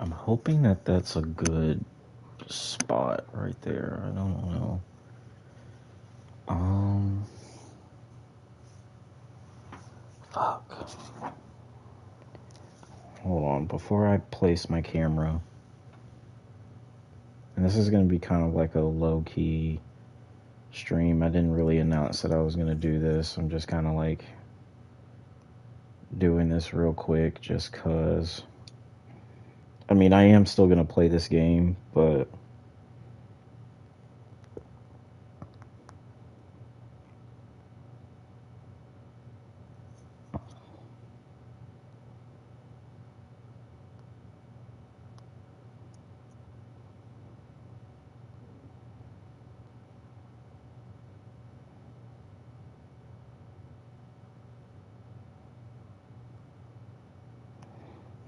I'm hoping that that's a good spot right there. I don't know. Um, fuck. Hold on. Before I place my camera, and this is gonna be kind of like a low key stream. I didn't really announce that I was gonna do this. I'm just kind of like doing this real quick just cause. I mean, I am still gonna play this game, but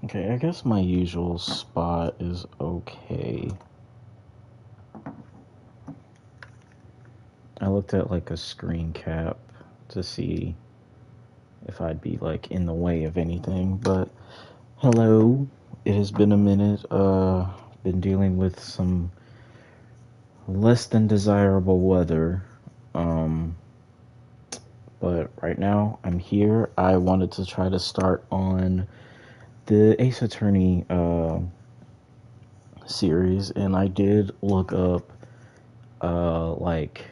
okay, I guess my usual spot is okay. I looked at like a screen cap to see if I'd be like in the way of anything, but hello. It has been a minute. Been dealing with some less than desirable weather. Um but right now I'm here. I wanted to try to start on the Ace Attorney series, and I did look up like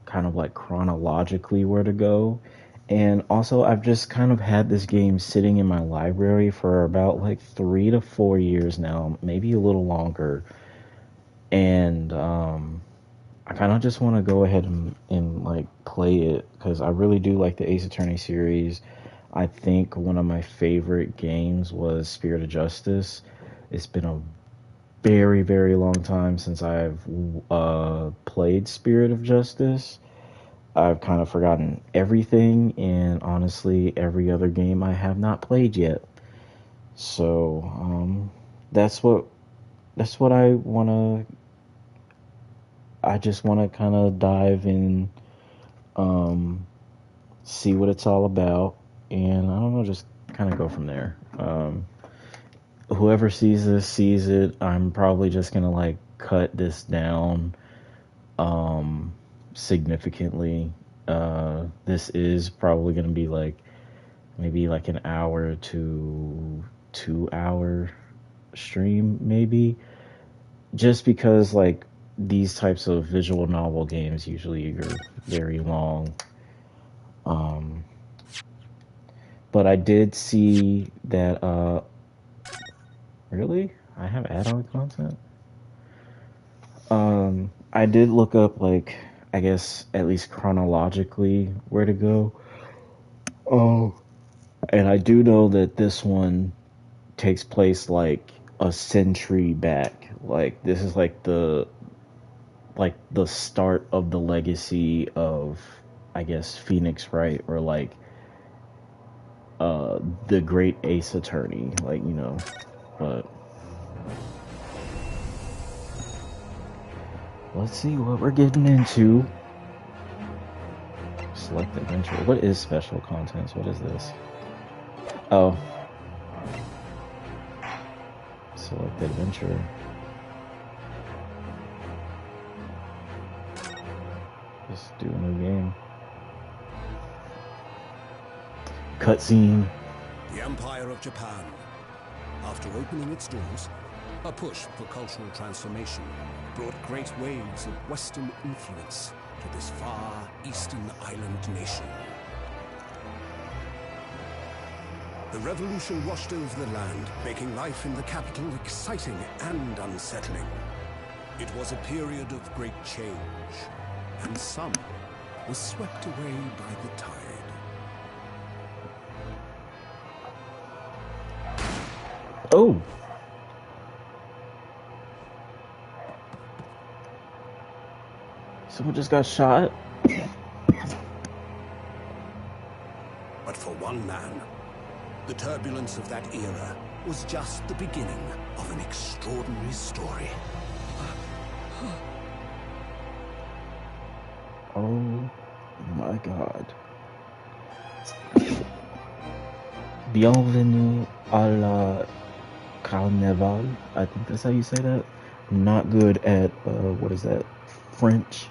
kind of like chronologically where to go. And also, I've just kind of had this game sitting in my library for about like 3 to 4 years now, maybe a little longer. And I kind of just want to go ahead and like play it because I really do like the Ace Attorney series. I think one of my favorite games was Spirit of Justice. It's been a very, very long time since I've played Spirit of Justice. I've kind of forgotten everything, and honestly, every other game I have not played yet. So that's what I wanna. I just wanna kind of dive in, um, see what it's all about, and I don't know, just kind of go from there. Whoever sees this sees it. I'm probably just gonna like cut this down um, significantly. This is probably gonna be like maybe like an hour to 2 hour stream, maybe. Just because like these types of visual novel games usually are very long. Um, but I did see that. Really, I have add-on content. I did look up like I guess at least chronologically where to go. Oh, and I do know that this one takes place like a century back. Like this is like the start of the legacy of I guess Phoenix Wright or like the great Ace Attorney, like but let's see what we're getting into. Select adventure. What is special contents? What is this? Oh, select adventure. Just do a new game. Cutscene. The Empire of Japan. After opening its doors, a push for cultural transformation brought great waves of Western influence to this far eastern island nation. The revolution washed over the land, making life in the capital exciting and unsettling. It was a period of great change, and some was swept away by the tide. Oh! Someone just got shot? But for one man, the turbulence of that era was just the beginning of an extraordinary story. Oh my god. Bienvenue à la Carnival. I think that's how you say that. I'm not good at, what is that? French.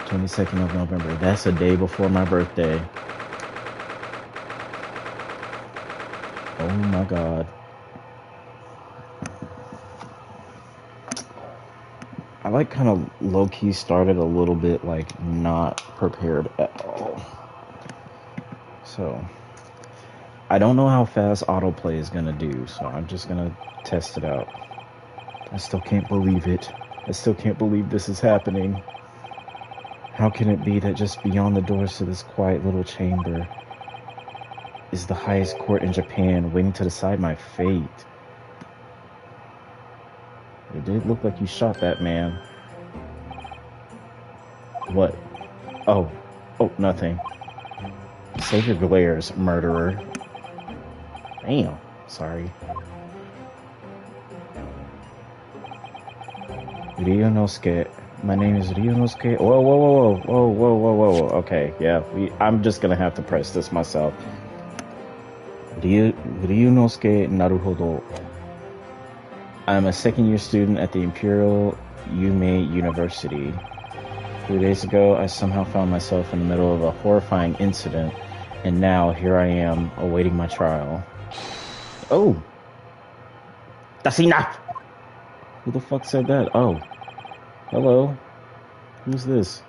22nd of November. That's a day before my birthday. Oh my god. I like kind of low-key started a little bit like not prepared at all. So I don't know how fast autoplay is gonna do, so I'm just gonna test it out. I still can't believe it. I still can't believe this is happening. How can it be that just beyond the doors to this quiet little chamber is the highest court in Japan waiting to decide my fate? It did look like you shot that man. What? Oh. Oh, nothing. Save your glares, murderer. Damn. Sorry. Ryunosuke. My name is Ryunosuke. Whoa, whoa, whoa, whoa, whoa, whoa, whoa, whoa. Okay, yeah. I'm just gonna have to press this myself. Ryunosuke Naruhodo. I'm a second-year student at the Imperial Yume University. 3 days ago, I somehow found myself in the middle of a horrifying incident, and now here I am, awaiting my trial. Oh! That's enough! Who the fuck said that? Oh. Hello? Who's this?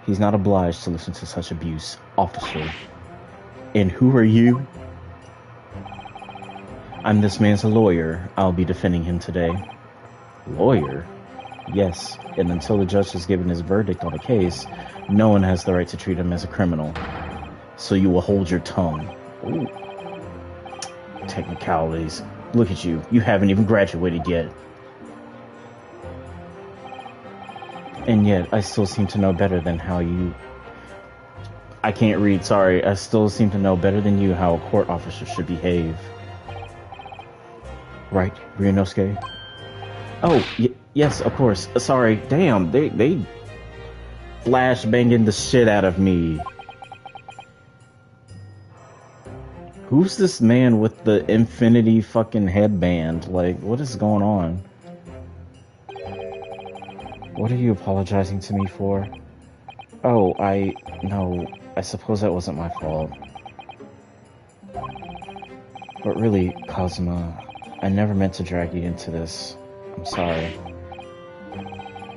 He's not obliged to listen to such abuse, officer. And who are you? I'm this man's lawyer. I'll be defending him today. Lawyer? Yes, and until the judge has given his verdict on the case, no one has the right to treat him as a criminal. So you will hold your tongue. Ooh. Technicalities. Look at you. You haven't even graduated yet. And yet, I still seem to know better than how you... I can't read, sorry. I still seem to know better than you how a court officer should behave. Right, Ryunosuke? Oh, yes, of course. Sorry, damn, they flashbanging the shit out of me. Who's this man with the infinity fucking headband? Like, what is going on? What are you apologizing to me for? Oh, no, I suppose that wasn't my fault. But really, Kazuma, I never meant to drag you into this. I'm sorry.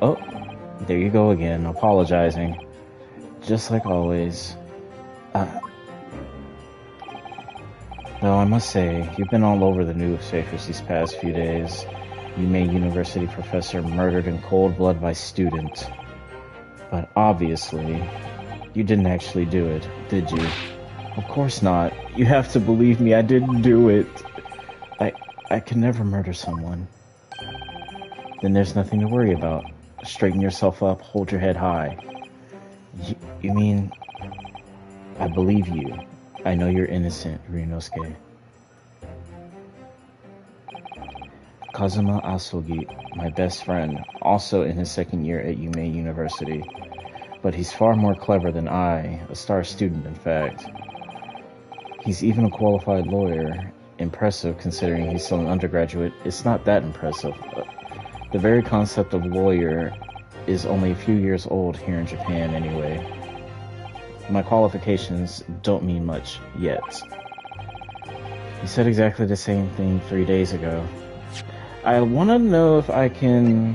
Oh, there you go again, apologizing. Just like always. Though I must say, you've been all over the newspapers these past few days. Yume University professor murdered in cold blood by student. But obviously, you didn't actually do it, did you? Of course not. You have to believe me, I didn't do it. I can never murder someone. Then there's nothing to worry about. Straighten yourself up, hold your head high. You mean... I believe you. I know you're innocent, Ryunosuke. Kazuma Asogi, my best friend, also in his second year at Yume University. But he's far more clever than I, a star student in fact. He's even a qualified lawyer. Impressive considering he's still an undergraduate. It's not that impressive. The very concept of lawyer is only a few years old here in Japan anyway. My qualifications don't mean much yet. He said exactly the same thing 3 days ago. I want to know if I can...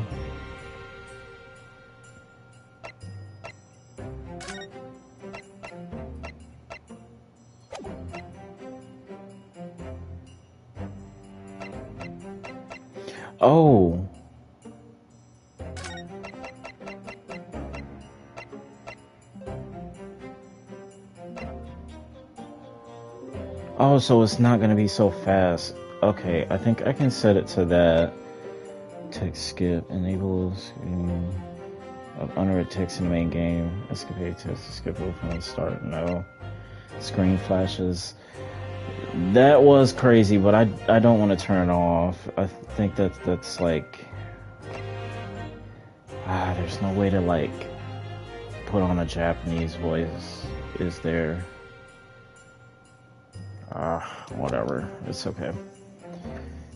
Oh. Oh, so it's not going to be so fast. Okay, I think I can set it to that. Text skip enables of unread text in the main game. Escapade text to skip from the start. No. Screen flashes. That was crazy, but I don't want to turn it off. I think that's like... there's no way to like put on a Japanese voice, is there? Whatever. It's okay.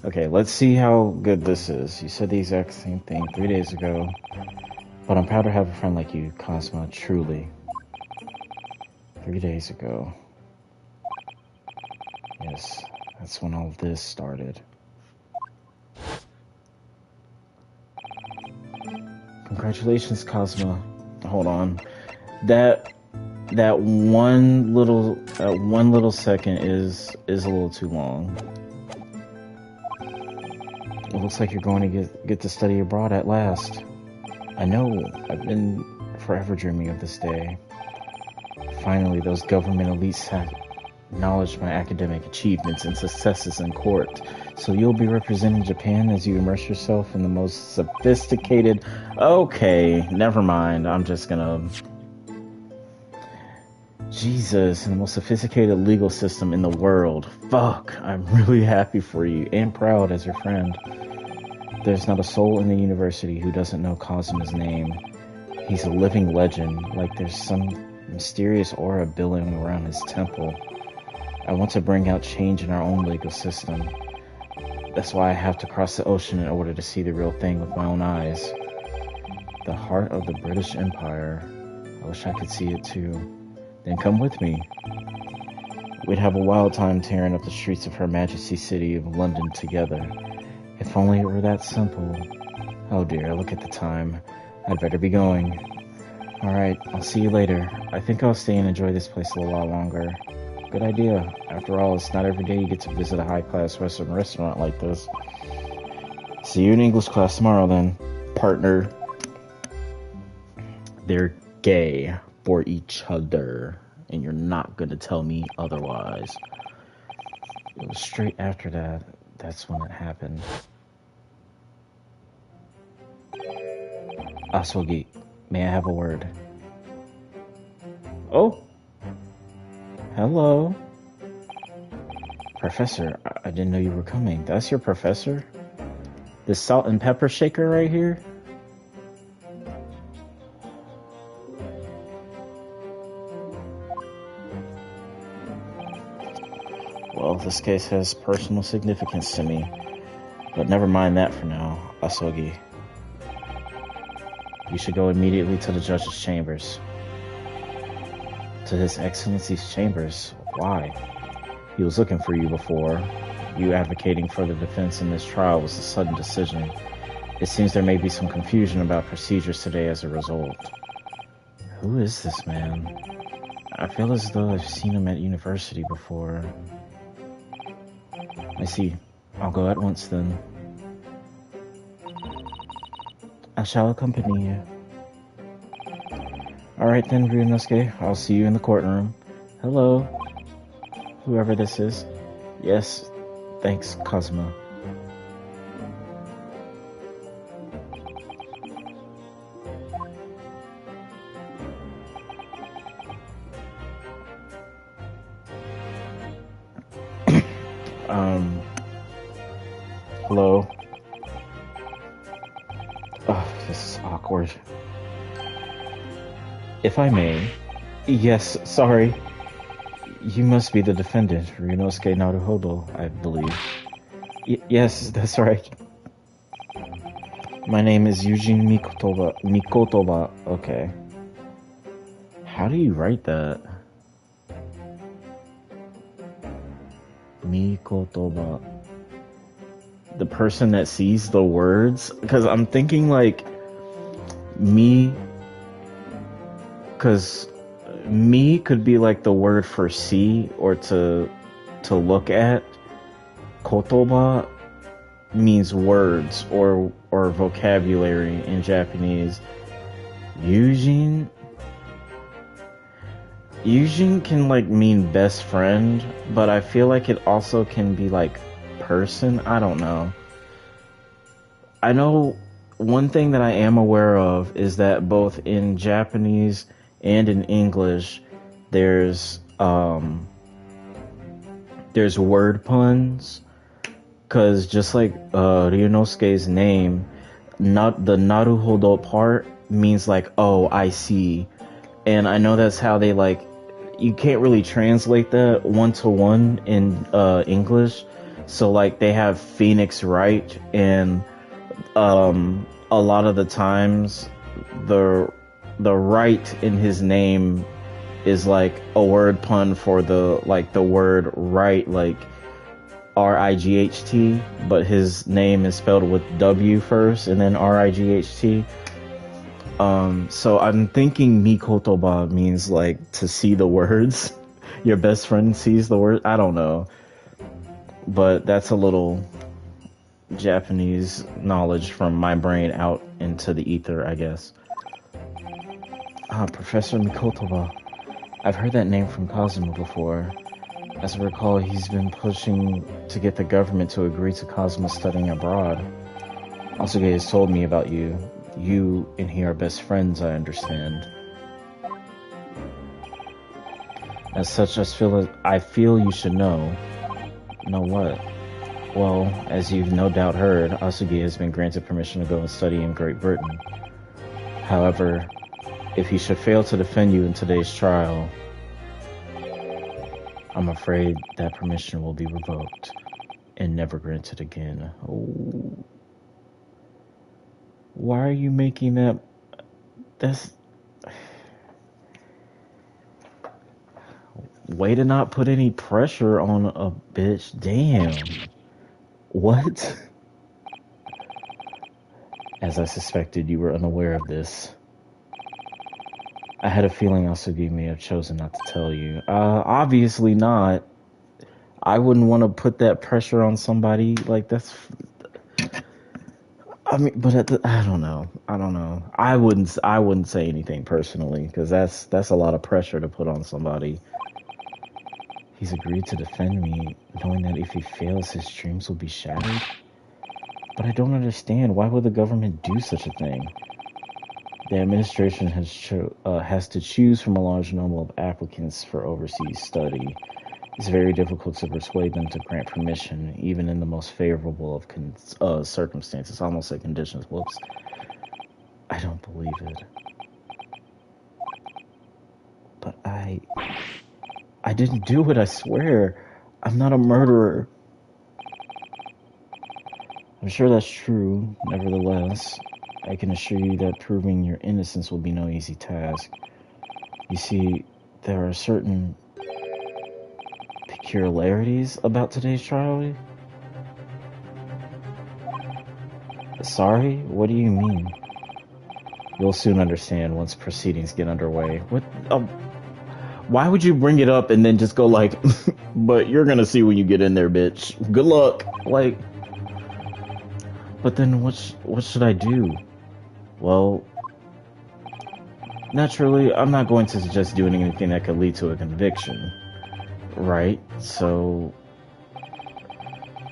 Okay, let's see how good this is. You said the exact same thing 3 days ago, but I'm proud to have a friend like you, Cosmo, truly. 3 days ago. Yes, that's when all of this started. Congratulations, Cosmo. Hold on. That one little second is a little too long. It looks like you're going to get to study abroad at last. I know. I've been forever dreaming of this day. Finally, those government elites have acknowledged my academic achievements and successes in court. So you'll be representing Japan as you immerse yourself in the most sophisticated... Okay, never mind. I'm just gonna... Jesus, in the most sophisticated legal system in the world. Fuck, I'm really happy for you and proud as your friend. There's not a soul in the university who doesn't know Cosmo's name. He's a living legend, like there's some mysterious aura billowing around his temple. I want to bring out change in our own legal system. That's why I have to cross the ocean in order to see the real thing with my own eyes. The heart of the British Empire. I wish I could see it too. Then come with me. We'd have a wild time tearing up the streets of Her Majesty's city of London together. If only it were that simple. Oh dear, look at the time. I'd better be going. Alright, I'll see you later. I think I'll stay and enjoy this place a little while longer. Good idea. After all, it's not every day you get to visit a high-class Western restaurant like this. See you in English class tomorrow then, partner. They're gay for each other, and you're not gonna tell me otherwise. It was straight after that. That's when it happened. Asogi, may I have a word? Oh! Hello. Professor, I didn't know you were coming. That's your professor? This salt and pepper shaker right here? Well, this case has personal significance to me. But never mind that for now, Asogi. You should go immediately to the judge's chambers. To His Excellency's chambers? Why? He was looking for you before. You advocating for the defense in this trial was a sudden decision. It seems there may be some confusion about procedures today as a result. Who is this man? I feel as though I've seen him at university before. I see. I'll go at once then. I shall accompany you. Alright then, Ryunosuke. I'll see you in the courtroom. Hello. Whoever this is. Yes. Thanks, Cosmo. Hello. Oh, this is awkward. If I may. Yes, sorry. You must be the defendant, Ryunosuke Naruhodo, I believe. Yes, that's right. My name is Eugene Mikotoba. Okay. How do you write that? Mikotoba. The person that sees the words? Because I'm thinking like me. Because me could be like the word for see or to look at. Kotoba means words or vocabulary in Japanese. Eugene can like mean best friend, but I feel like it also can be like person. I don't know. I know one thing that I am aware of is that both in Japanese and in English there's word puns, because just like Ryunosuke's name, not the Naruhodo part means like, oh, I see. And I know that's how they like you can't really translate that one to one in English. So like they have Phoenix Wright, and a lot of the times the right in his name is like a word pun for the word right, like Right, but his name is spelled with W first and then Right. So I'm thinking Mikotoba means like to see the words. Your best friend sees the word. I don't know, but that's a little Japanese knowledge from my brain out into the ether, I guess. Professor Mikotoba. I've heard that name from Kazuma before. As I recall, he's been pushing to get the government to agree to Kazuma studying abroad. Asuge has told me about you. You and he are best friends, I understand. As such, I feel you should know. Know what? Well, as you've no doubt heard, Asuge has been granted permission to go and study in Great Britain. However, if he should fail to defend you in today's trial, I'm afraid that permission will be revoked and never granted again. Oh. Why are you making that? That's... Way to not put any pressure on a bitch. Damn. What? As I suspected, you were unaware of this. I had a feeling Asugi may have chosen not to tell you. Obviously not. I wouldn't want to put that pressure on somebody. Like, that's... I mean, but I don't know. I wouldn't say anything personally, because that's a lot of pressure to put on somebody. He's agreed to defend me, knowing that if he fails, his dreams will be shattered. But I don't understand. Why would the government do such a thing? The administration has to choose from a large number of applicants for overseas study. It's very difficult to persuade them to grant permission, even in the most favorable of circumstances. I almost said conditions. Whoops. I don't believe it. But I didn't do it, I swear. I'm not a murderer. I'm sure that's true. Nevertheless, I can assure you that proving your innocence will be no easy task. You see, there are certain peculiarities about today's trial. Sorry? What do you mean? You'll soon understand once proceedings get underway. What? Why would you bring it up and then just go like, but you're gonna see when you get in there, bitch. Good luck. Like, but then what should I do? Well, naturally, I'm not going to suggest doing anything that could lead to a conviction. Right? So,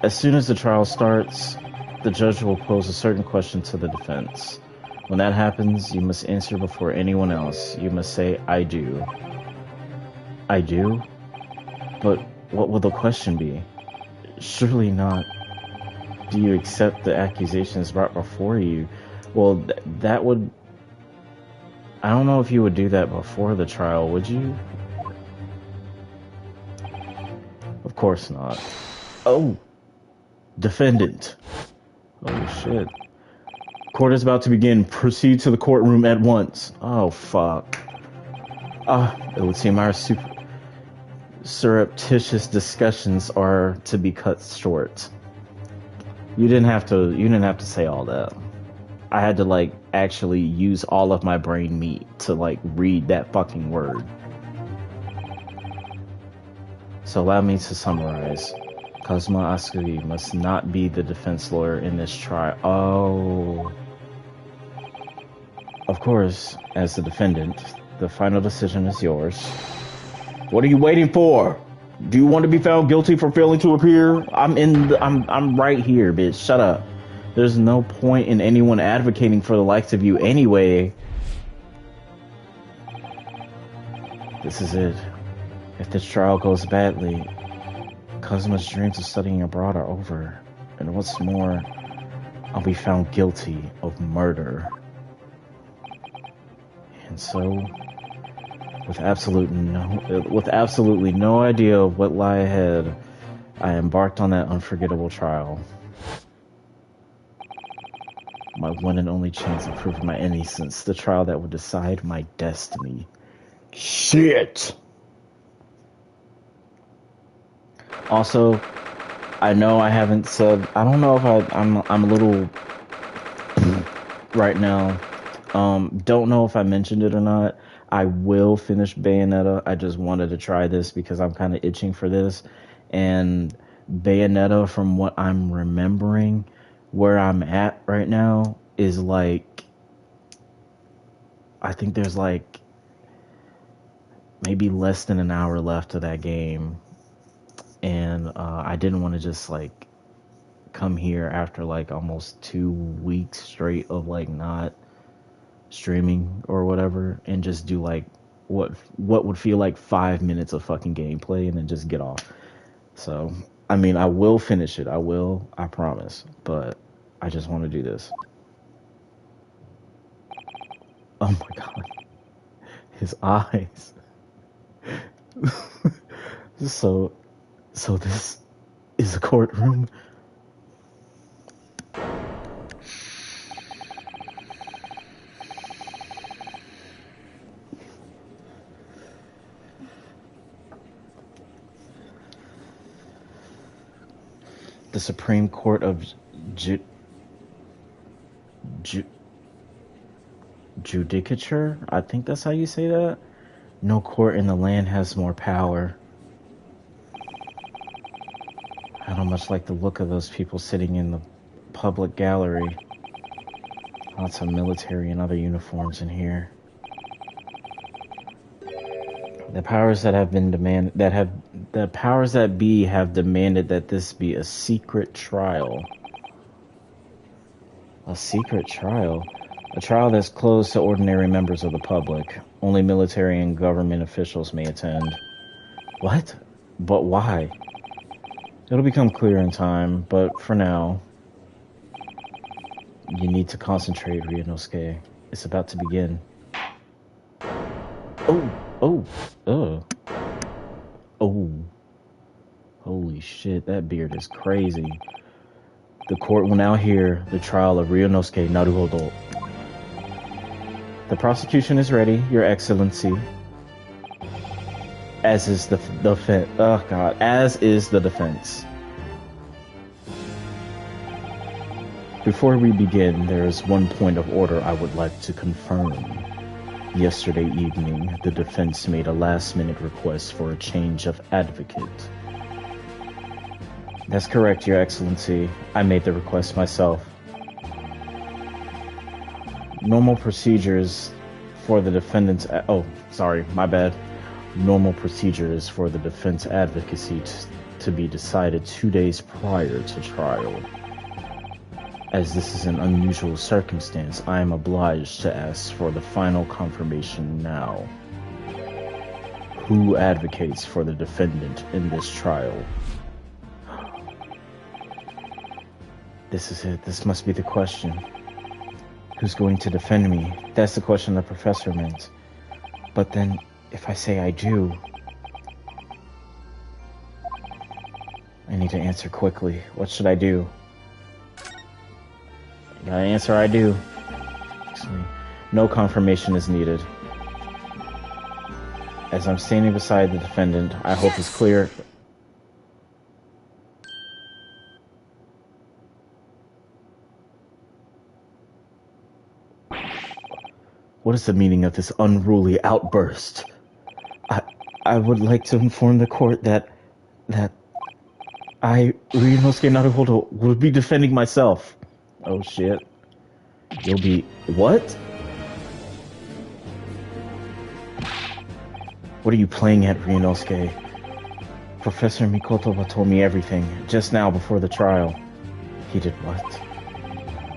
as soon as the trial starts, the judge will pose a certain question to the defense. When that happens, you must answer before anyone else. You must say, I do. I do? But what will the question be? Surely not, do you accept the accusations brought before you? Well, that would... I don't know if you would do that before the trial, would you? Of course not. Oh! Defendant. Oh shit. Court is about to begin. Proceed to the courtroom at once. Oh fuck. It would seem our surreptitious discussions are to be cut short. You didn't have to say all that. I had to like actually use all of my brain meat to like read that fucking word. So allow me to summarize. Kazuma Asugi must not be the defense lawyer in this trial. Oh. Of course, as the defendant, the final decision is yours. What are you waiting for? Do you want to be found guilty for failing to appear? I'm right here, bitch. Shut up. There's no point in anyone advocating for the likes of you anyway. This is it. If this trial goes badly, Kazuma's dreams of studying abroad are over. And what's more, I'll be found guilty of murder. And so, With absolutely no idea of what lie ahead, I embarked on that unforgettable trial. My one and only chance of proving my innocence, the trial that would decide my destiny. Shit! Also, I know I haven't said. I don't know if I'm a little right now. Don't know if I mentioned it or not. I will finish Bayonetta. I just wanted to try this because I'm kind of itching for this. And Bayonetta, from what I'm remembering, where I'm at right now is like, I think there's like maybe less than an hour left of that game. And I didn't want to just like come here after like almost 2 weeks straight of like not streaming or whatever and just do like what would feel like 5 minutes of fucking gameplay and then just get off. So I mean, I will finish it. I promise. But I just want to do this. Oh my god. His eyes. So this is a courtroom. The Supreme Court of Judicature? I think that's how you say that. No court in the land has more power. I don't much like the look of those people sitting in the public gallery. Lots of military and other uniforms in here. The powers that be have demanded that this be a secret trial. A secret trial? A trial that's closed to ordinary members of the public. Only military and government officials may attend. What? But why? It'll become clear in time, but for now, you need to concentrate, Ryunosuke. It's about to begin. Oh. Holy shit, that beard is crazy. The court will now hear the trial of Ryunosuke Naruhodo. The prosecution is ready, Your Excellency. As is the defense. Oh god, as is the defense. Before we begin, there is one point of order I would like to confirm. Yesterday evening, the defense made a last-minute request for a change of advocate. That's correct, Your Excellency. I made the request myself. Normal procedures for the defendant's... Normal procedures for the defense advocacy to be decided 2 days prior to trial. As this is an unusual circumstance, I am obliged to ask for the final confirmation now. Who advocates for the defendant in this trial? This is it. This must be the question. Who's going to defend me? That's the question the professor meant. But then, if I say I do... I need to answer quickly. What should I do? Gotta answer I do. No confirmation is needed. As I'm standing beside the defendant, I hope it's clear... What is the meaning of this unruly outburst? I would like to inform the court that I, Ryunosuke Naruhodo, will be defending myself. Oh shit. You'll be... What? What are you playing at, Ryunosuke? Professor Mikotoba told me everything, just now before the trial. He did what?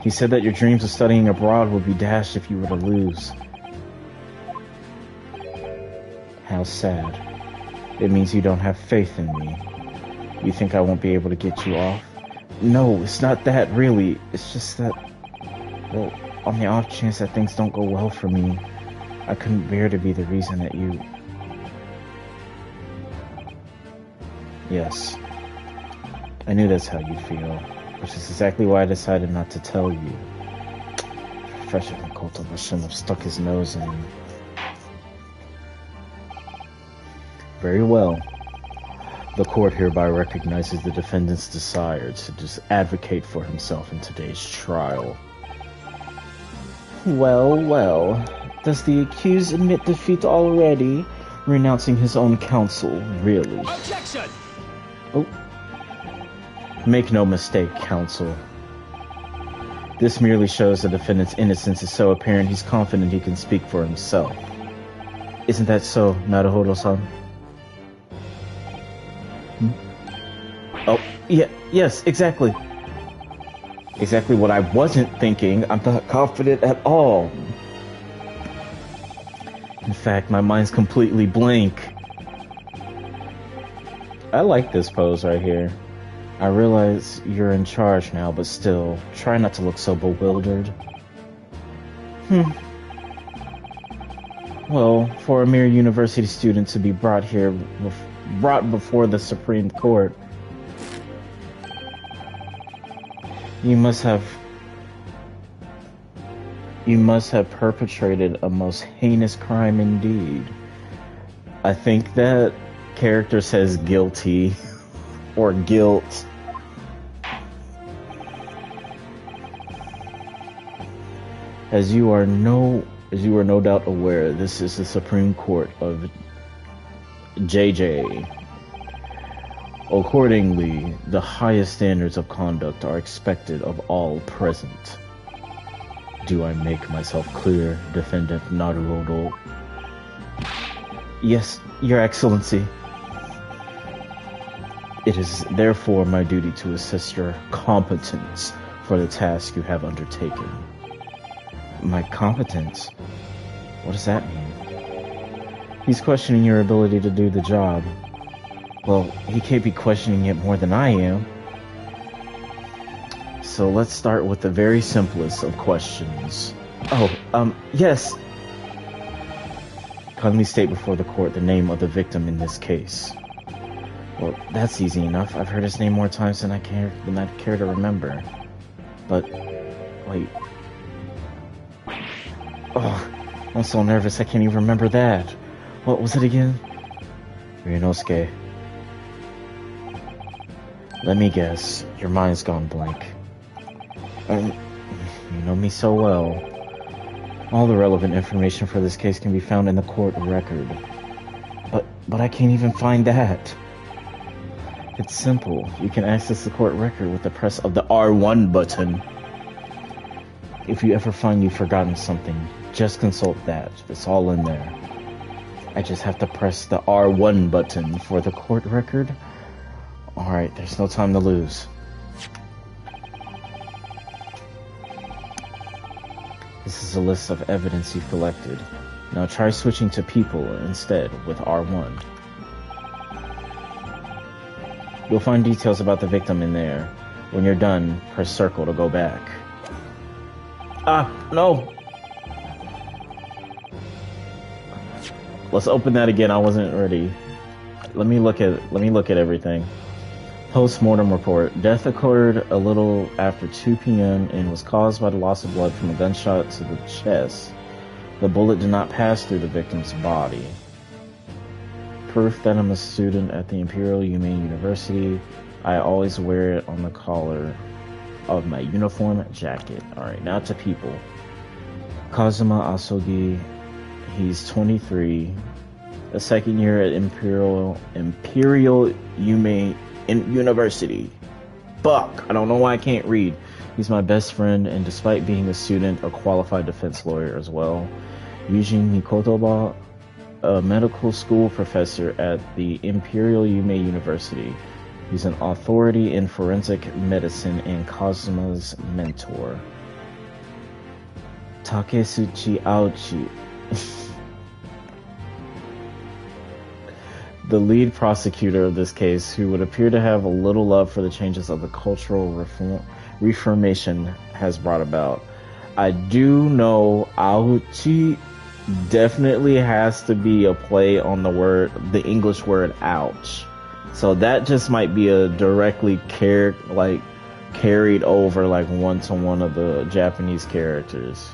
He said that your dreams of studying abroad would be dashed if you were to lose. How sad. It means you don't have faith in me. You think I won't be able to get you off? No, it's not that, really. It's just that, well, on the off chance that things don't go well for me, I couldn't bear to be the reason that you... Yes. I knew that's how you'd feel, which is exactly why I decided not to tell you. Professor Mikoto shouldn't have stuck his nose in. Very well. The court hereby recognizes the defendant's desire to just advocate for himself in today's trial. Well, well. Does the accused admit defeat already? Renouncing his own counsel, really? Objection! Oh. Make no mistake, counsel. This merely shows the defendant's innocence is so apparent he's confident he can speak for himself. Isn't that so, Naruhodo-san? Oh, yeah, yes, exactly. Exactly what I wasn't thinking. I'm not confident at all. In fact, my mind's completely blank. I like this pose right here. I realize you're in charge now, but still, try not to look so bewildered. Well, for a mere university student to be brought before the Supreme Court, you must have perpetrated a most heinous crime indeed. I think that character says guilty or guilt. As you are no doubt aware, this is the Supreme Court of JJ. Accordingly, the highest standards of conduct are expected of all present. Do I make myself clear, Defendant Naruhodo? Yes, Your Excellency. It is therefore my duty to assess your competence for the task you have undertaken. My competence? What does that mean? He's questioning your ability to do the job. Well, he can't be questioning it more than I am. So let's start with the very simplest of questions. Oh, yes. Kindly state before the court the name of the victim in this case. Well, that's easy enough. I've heard his name more times than I care to remember. But, wait. Oh, I'm so nervous I can't even remember that. What was it again? Ryunosuke. Let me guess. Your mind's gone blank. You know me so well. All the relevant information for this case can be found in the court record. But I can't even find that. It's simple. You can access the court record with the press of the R1 button. If you ever find you've forgotten something, just consult that. It's all in there. I just have to press the R1 button for the court record. Alright, there's no time to lose. This is a list of evidence you've collected. Now try switching to people instead with R1. You'll find details about the victim in there. When you're done, press circle to go back. Ah, no! Let's open that again. I wasn't ready. Let me look at everything. Post-mortem report. Death occurred a little after 2 p.m. and was caused by the loss of blood from a gunshot to the chest. The bullet did not pass through the victim's body. Proof that I'm a student at the Imperial Yume University. I always wear it on the collar of my uniform jacket. Alright, now to people. Kazuma Asogi. He's 23. A second year at Imperial Yume University. Fuck! I don't know why I can't read. He's my best friend, and despite being a student, a qualified defense lawyer as well. Yujin Mikotoba, a medical school professor at the Imperial Yume University. He's an authority in forensic medicine and Kazuma's mentor. Takesuchi Aochi. The lead prosecutor of this case, who would appear to have a little love for the changes of the cultural reformation has brought about. I do know Aochi definitely has to be a play on the English word ouch. So that just might be a directly carried over like one to one of the Japanese characters.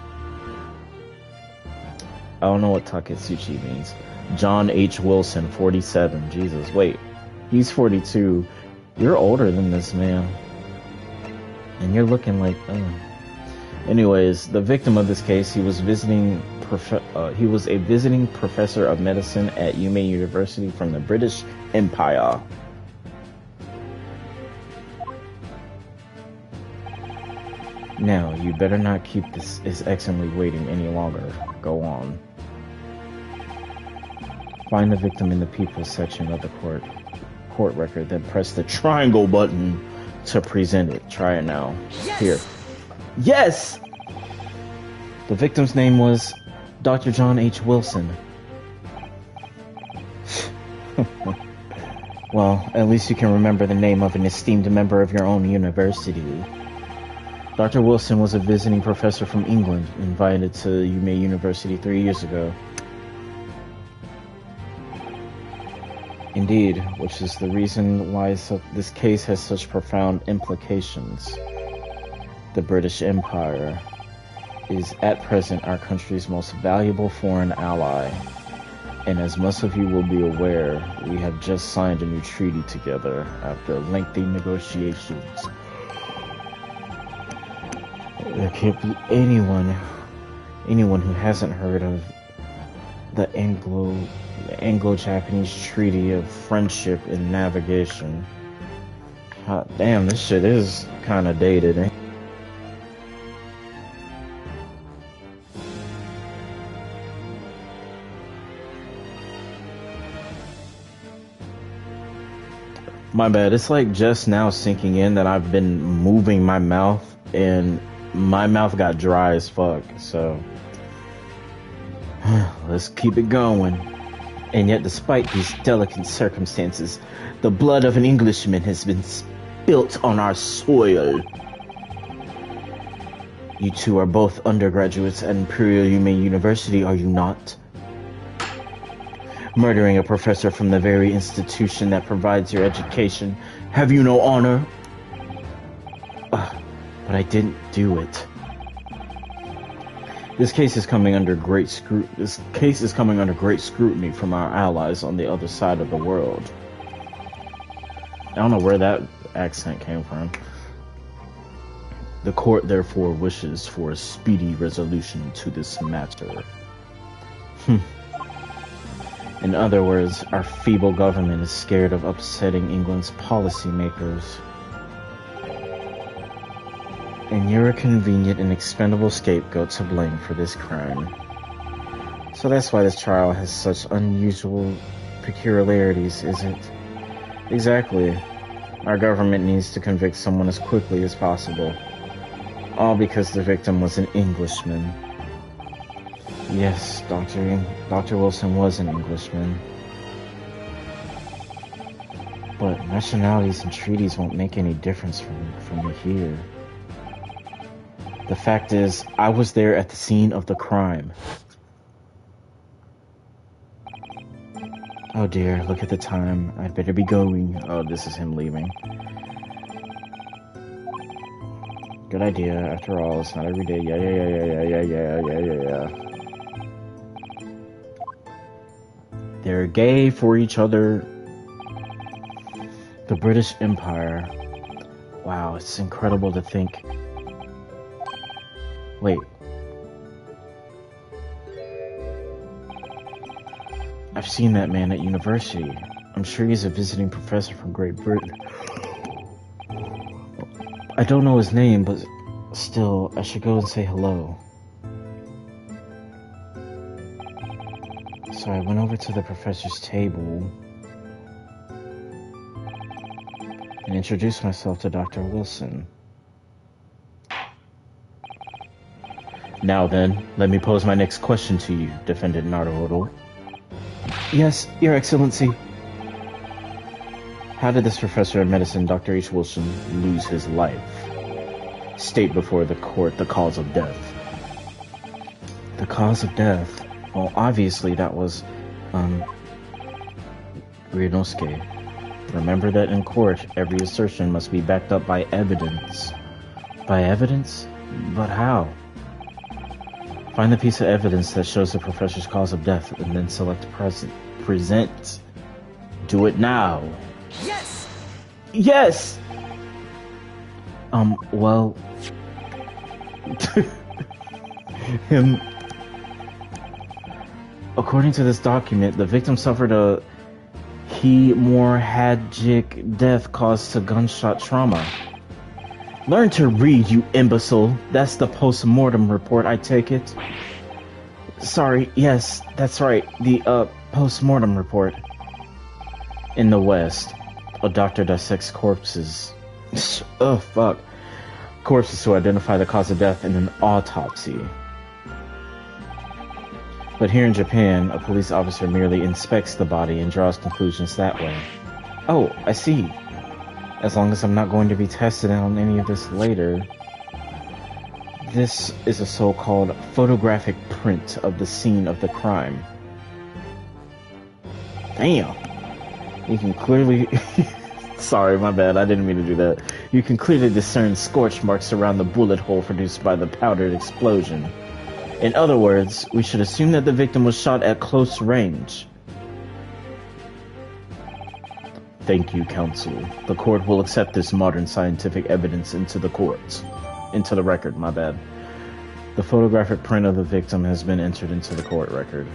I don't know what Taketsuchi means. John H. Wilson, 47. Jesus, wait. He's 42. You're older than this man. And you're looking like, Anyways, the victim of this case, he was a visiting professor of medicine at Yume University from the British Empire. Now, you better not keep his excellency waiting any longer. Go on. Find the victim in the people's section of the court record, then press the triangle button to present it. Try it now. Yes! Here. Yes! The victim's name was Dr. John H. Wilson. Well, at least you can remember the name of an esteemed member of your own university. Dr. Wilson was a visiting professor from England, invited to Yume University 3 years ago. Indeed, which is the reason why this case has such profound implications. The British Empire is at present our country's most valuable foreign ally, and as most of you will be aware, we have just signed a new treaty together after lengthy negotiations. There can't be anyone who hasn't heard of the Anglo-Japanese Treaty of Friendship and Navigation. God damn, this shit is kind of dated, eh? My bad, it's like just now sinking in that I've been moving my mouth and my mouth got dry as fuck, so let's keep it going. And yet, despite these delicate circumstances, the blood of an Englishman has been spilt on our soil. You two are both undergraduates at Imperial Yume University, are you not? Murdering a professor from the very institution that provides your education. Have you no honor? But I didn't do it. This case is coming under great scrutiny from our allies on the other side of the world. I don't know where that accent came from. The court therefore wishes for a speedy resolution to this matter. In other words, our feeble government is scared of upsetting England's policymakers. And you're a convenient and expendable scapegoat to blame for this crime. So that's why this trial has such unusual peculiarities, is it? Exactly. Our government needs to convict someone as quickly as possible. All because the victim was an Englishman. Yes, Dr. Wilson was an Englishman. But nationalities and treaties won't make any difference for me here. The fact is, I was there at the scene of the crime. Oh dear, look at the time. I'd better be going. Oh, this is him leaving. Good idea. After all, it's not every day. Yeah. They're gay for each other. The British Empire. Wow, it's incredible to think. Wait. I've seen that man at university. I'm sure he's a visiting professor from Great Britain. I don't know his name, but still, I should go and say hello. So I went over to the professor's table and introduced myself to Dr. Wilson. Now then, let me pose my next question to you, Defendant Naruhodo. Yes, Your Excellency. How did this professor of medicine, Dr. H. Wilson, lose his life? State before the court the cause of death. The cause of death? Well, obviously that was, Ryunosuke. Remember that in court, every assertion must be backed up by evidence. By evidence? But how? Find the piece of evidence that shows the professor's cause of death, and then select present. Do it now. Yes! Yes! Well... According to this document, the victim suffered a hemorrhagic death caused to gunshot trauma. Learn to read, you imbecile. That's the post-mortem report, I take it. Sorry, yes, that's right. The, post-mortem report. In the West, a doctor dissects corpses. Oh, fuck. Corpses to identify the cause of death in an autopsy. But here in Japan, a police officer merely inspects the body and draws conclusions that way. Oh, I see. As long as I'm not going to be tested on any of this later. This is a so-called photographic print of the scene of the crime. Damn. You can clearly... Sorry, my bad, I didn't mean to do that. You can clearly discern scorch marks around the bullet hole produced by the powdered explosion. In other words, we should assume that the victim was shot at close range. Thank you, counsel. The court will accept this modern scientific evidence into the record, my bad. The photographic print of the victim has been entered into the court record.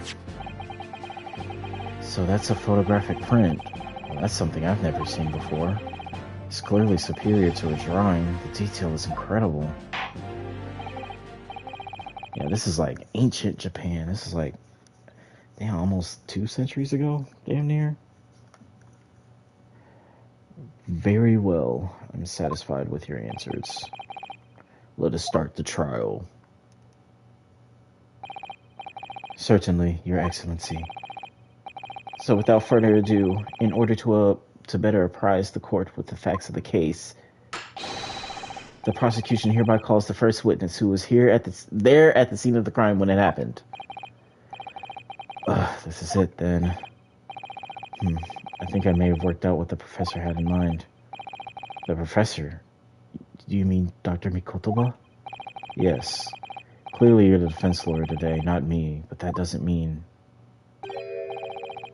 So that's a photographic print. Well, that's something I've never seen before. It's clearly superior to a drawing. The detail is incredible. Yeah, this is like ancient Japan. This is like, damn, almost 2 centuries ago, damn near. Very well. I'm satisfied with your answers. Let us start the trial. Certainly, Your Excellency. So without further ado, in order to better apprise the court with the facts of the case, the prosecution hereby calls the first witness who was there at the scene of the crime when it happened. This is it then. I think I may have worked out what the professor had in mind. The professor? Do you mean Dr. Mikotoba? Yes. Clearly you're the defense lawyer today, not me, but that doesn't mean...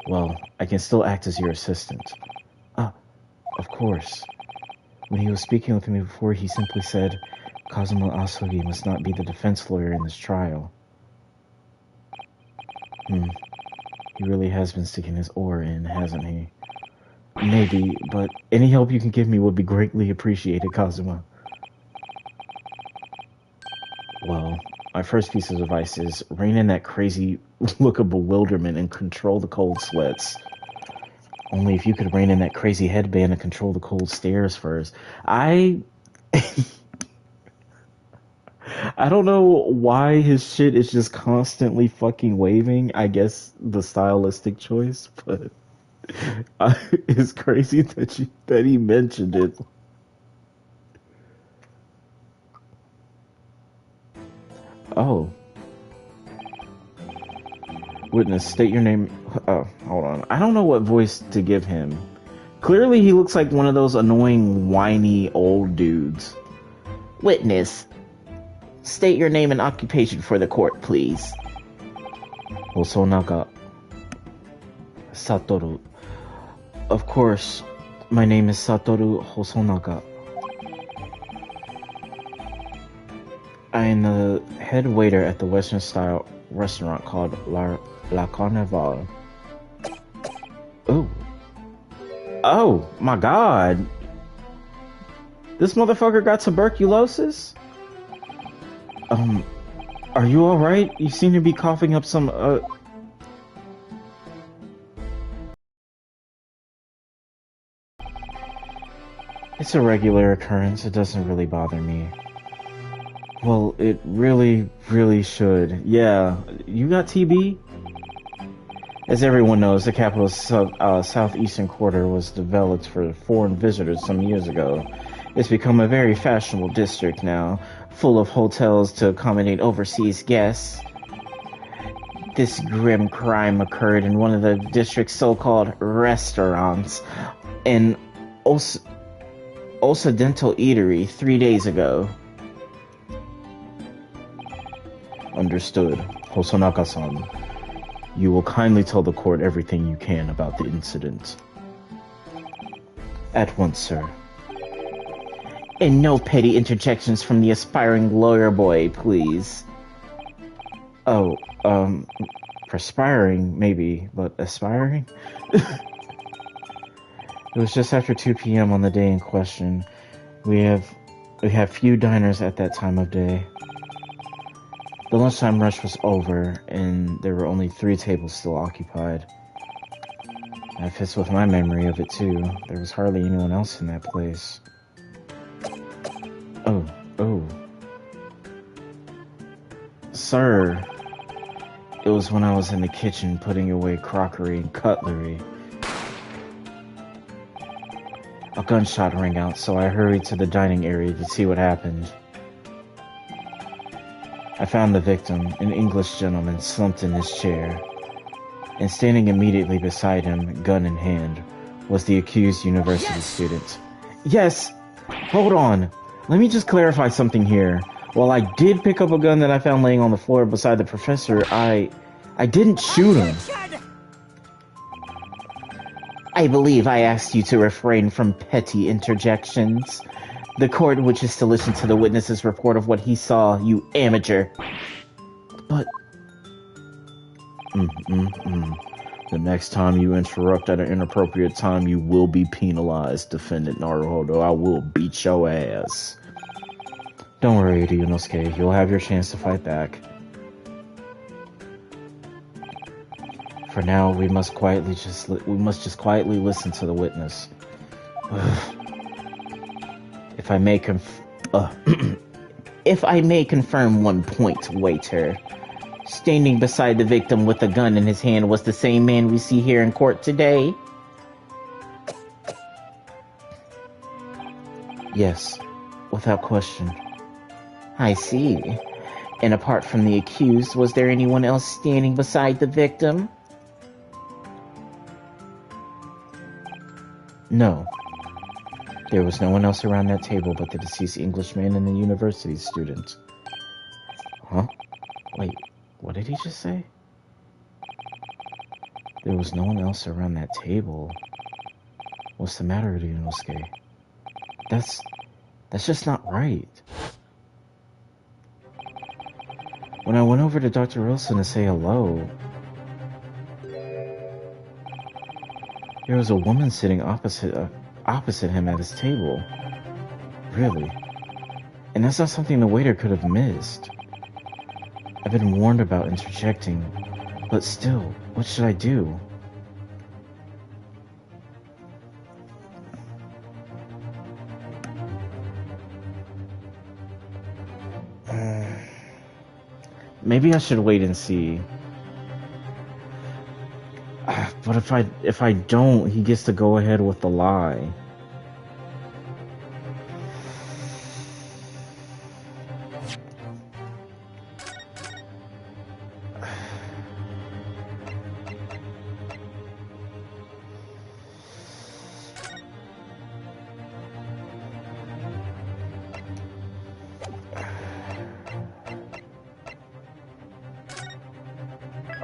Well, I can still act as your assistant. Of course. When he was speaking with me before, he simply said, Kazuma Asogi must not be the defense lawyer in this trial. He really has been sticking his oar in, hasn't he? Maybe, but any help you can give me would be greatly appreciated, Kazuma. Well, my first piece of advice is rein in that crazy look of bewilderment and control the cold sweats. Only if you could rein in that crazy headband and control the cold stares first. I don't know why his shit is just constantly fucking waving. I guess the stylistic choice, but it's crazy that he mentioned it. Oh. Witness, state your name. Oh, hold on. I don't know what voice to give him. Clearly he looks like one of those annoying, whiny old dudes. Witness, state your name and occupation for the court, please. Hosonaga Satoru. Of course, my name is Satoru Hosonaga. I am the head waiter at the Western-style restaurant called La Carnival. Ooh. Oh, my God. This motherfucker got tuberculosis? Are you alright? You seem to be coughing up some, It's a regular occurrence. It doesn't really bother me. Well, it really, really should. Yeah. You got TB? As everyone knows, the capital's southeastern quarter was developed for foreign visitors some years ago. It's become a very fashionable district now, full of hotels to accommodate overseas guests. This grim crime occurred in one of the district's so-called restaurants in Occidental Eatery 3 days ago. Understood. Hosanaka-san, you will kindly tell the court everything you can about the incident. At once, sir. And no petty interjections from the aspiring lawyer boy, please. Oh, perspiring, maybe, but aspiring? It was just after 2 p.m. on the day in question. We have few diners at that time of day. The lunchtime rush was over, and there were only 3 tables still occupied. That fits with my memory of it, too. There was hardly anyone else in that place. Oh. Sir, it was when I was in the kitchen putting away crockery and cutlery. A gunshot rang out, so I hurried to the dining area to see what happened. I found the victim, an English gentleman, slumped in his chair, and standing immediately beside him, gun in hand, was the accused university student. Yes! Hold on! Let me just clarify something here. While I did pick up a gun that I found laying on the floor beside the professor, I didn't shoot him. I believe I asked you to refrain from petty interjections. The court wishes to listen to the witness's report of what he saw, you amateur. But... The next time you interrupt at an inappropriate time, you will be penalized, Defendant Naruhodo. I will beat your ass. Don't worry, Ryunosuke. You'll have your chance to fight back. For now, we must just quietly listen to the witness. If I may confirm one point, waiter. Standing beside the victim with a gun in his hand was the same man we see here in court today? Yes, without question. I see. And apart from the accused, was there anyone else standing beside the victim? No. There was no one else around that table but the deceased Englishman and the university student. Huh? Wait, what did he just say? There was no one else around that table. What's the matter, Ryunosuke? That's just not right. When I went over to Dr. Wilson to say hello, there was a woman sitting opposite him at his table. Really? And that's not something the waiter could have missed. I've been warned about interjecting, but still, what should I do? Maybe I should wait and see. But if I don't, he gets to go ahead with the lie.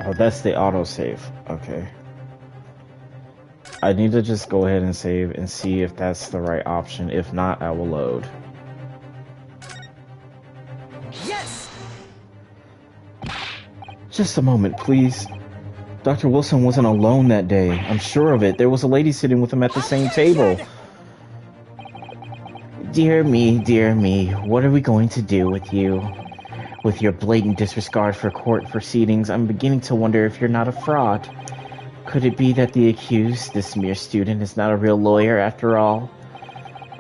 Oh, that's the autosave. Okay. I need to just go ahead and save and see if that's the right option. If not, I will load. Yes! Just a moment, please. Dr. Wilson wasn't alone that day. I'm sure of it. There was a lady sitting with him at the same table. Dear me, what are we going to do with you? With your blatant disregard for court proceedings, I'm beginning to wonder if you're not a fraud. Could it be that the accused, this mere student, is not a real lawyer after all?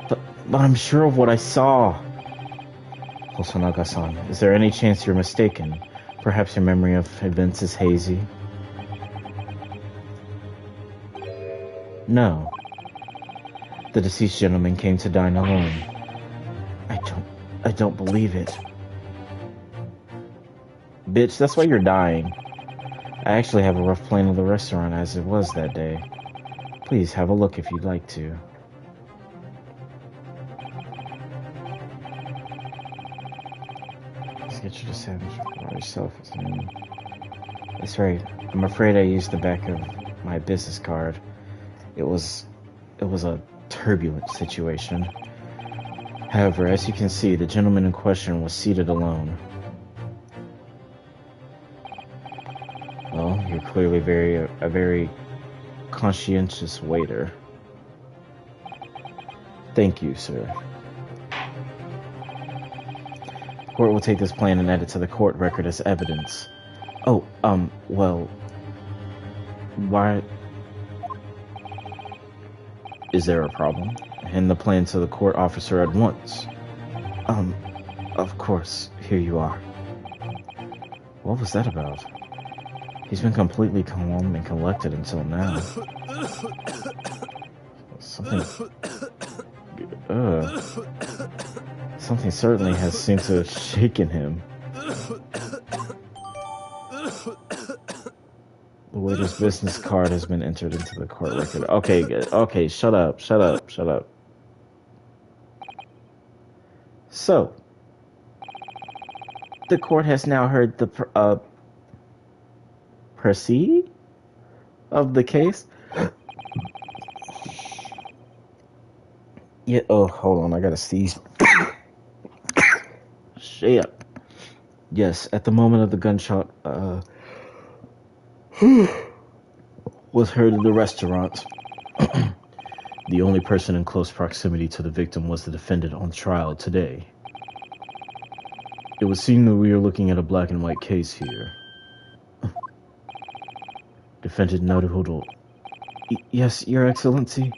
But I'm sure of what I saw. Hosonaga-san, is there any chance you're mistaken? Perhaps your memory of events is hazy? No. The deceased gentleman came to dine alone. I don't believe it. Bitch, that's why you're dying. I actually have a rough plan of the restaurant as it was that day. Please have a look if you'd like to. Sketch of the Savage for yourself. That's right. I'm afraid I used the back of my business card. It was a turbulent situation. However, as you can see, the gentleman in question was seated alone. Well, you're clearly a very conscientious waiter. Thank you, sir. Court will take this plan and add it to the court record as evidence. Oh, well, why? Is there a problem? Hand the plan to the court officer at once. Of course, here you are. What was that about? He's been completely calm and collected until now. Something certainly has seemed to have shaken him. The waiter's business card has been entered into the court record. Okay, good. Okay, shut up. So, the court has now heard the proceed of the case. Yeah. Oh, hold on. I gotta sneeze. Shit. Yes. At the moment of the gunshot, was heard in the restaurant. The only person in close proximity to the victim was the defendant on trial today. It would seem that we are looking at a black and white case here. Defendant Naruhodo. Yes, Your Excellency.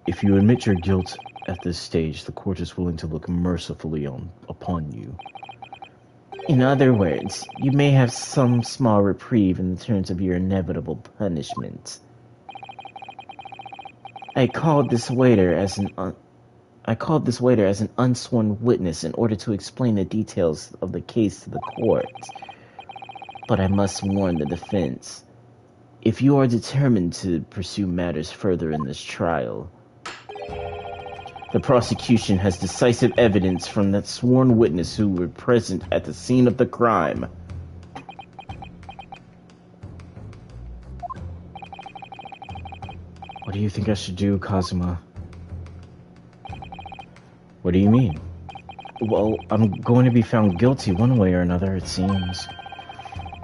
If you admit your guilt at this stage, the court is willing to look mercifully upon you. In other words, you may have some small reprieve in terms of your inevitable punishment. I called this waiter as an unsworn witness in order to explain the details of the case to the court. But I must warn the defense. If you are determined to pursue matters further in this trial, the prosecution has decisive evidence from that sworn witness who were present at the scene of the crime. What do you think I should do, Kazuma? What do you mean? Well, I'm going to be found guilty one way or another, it seems.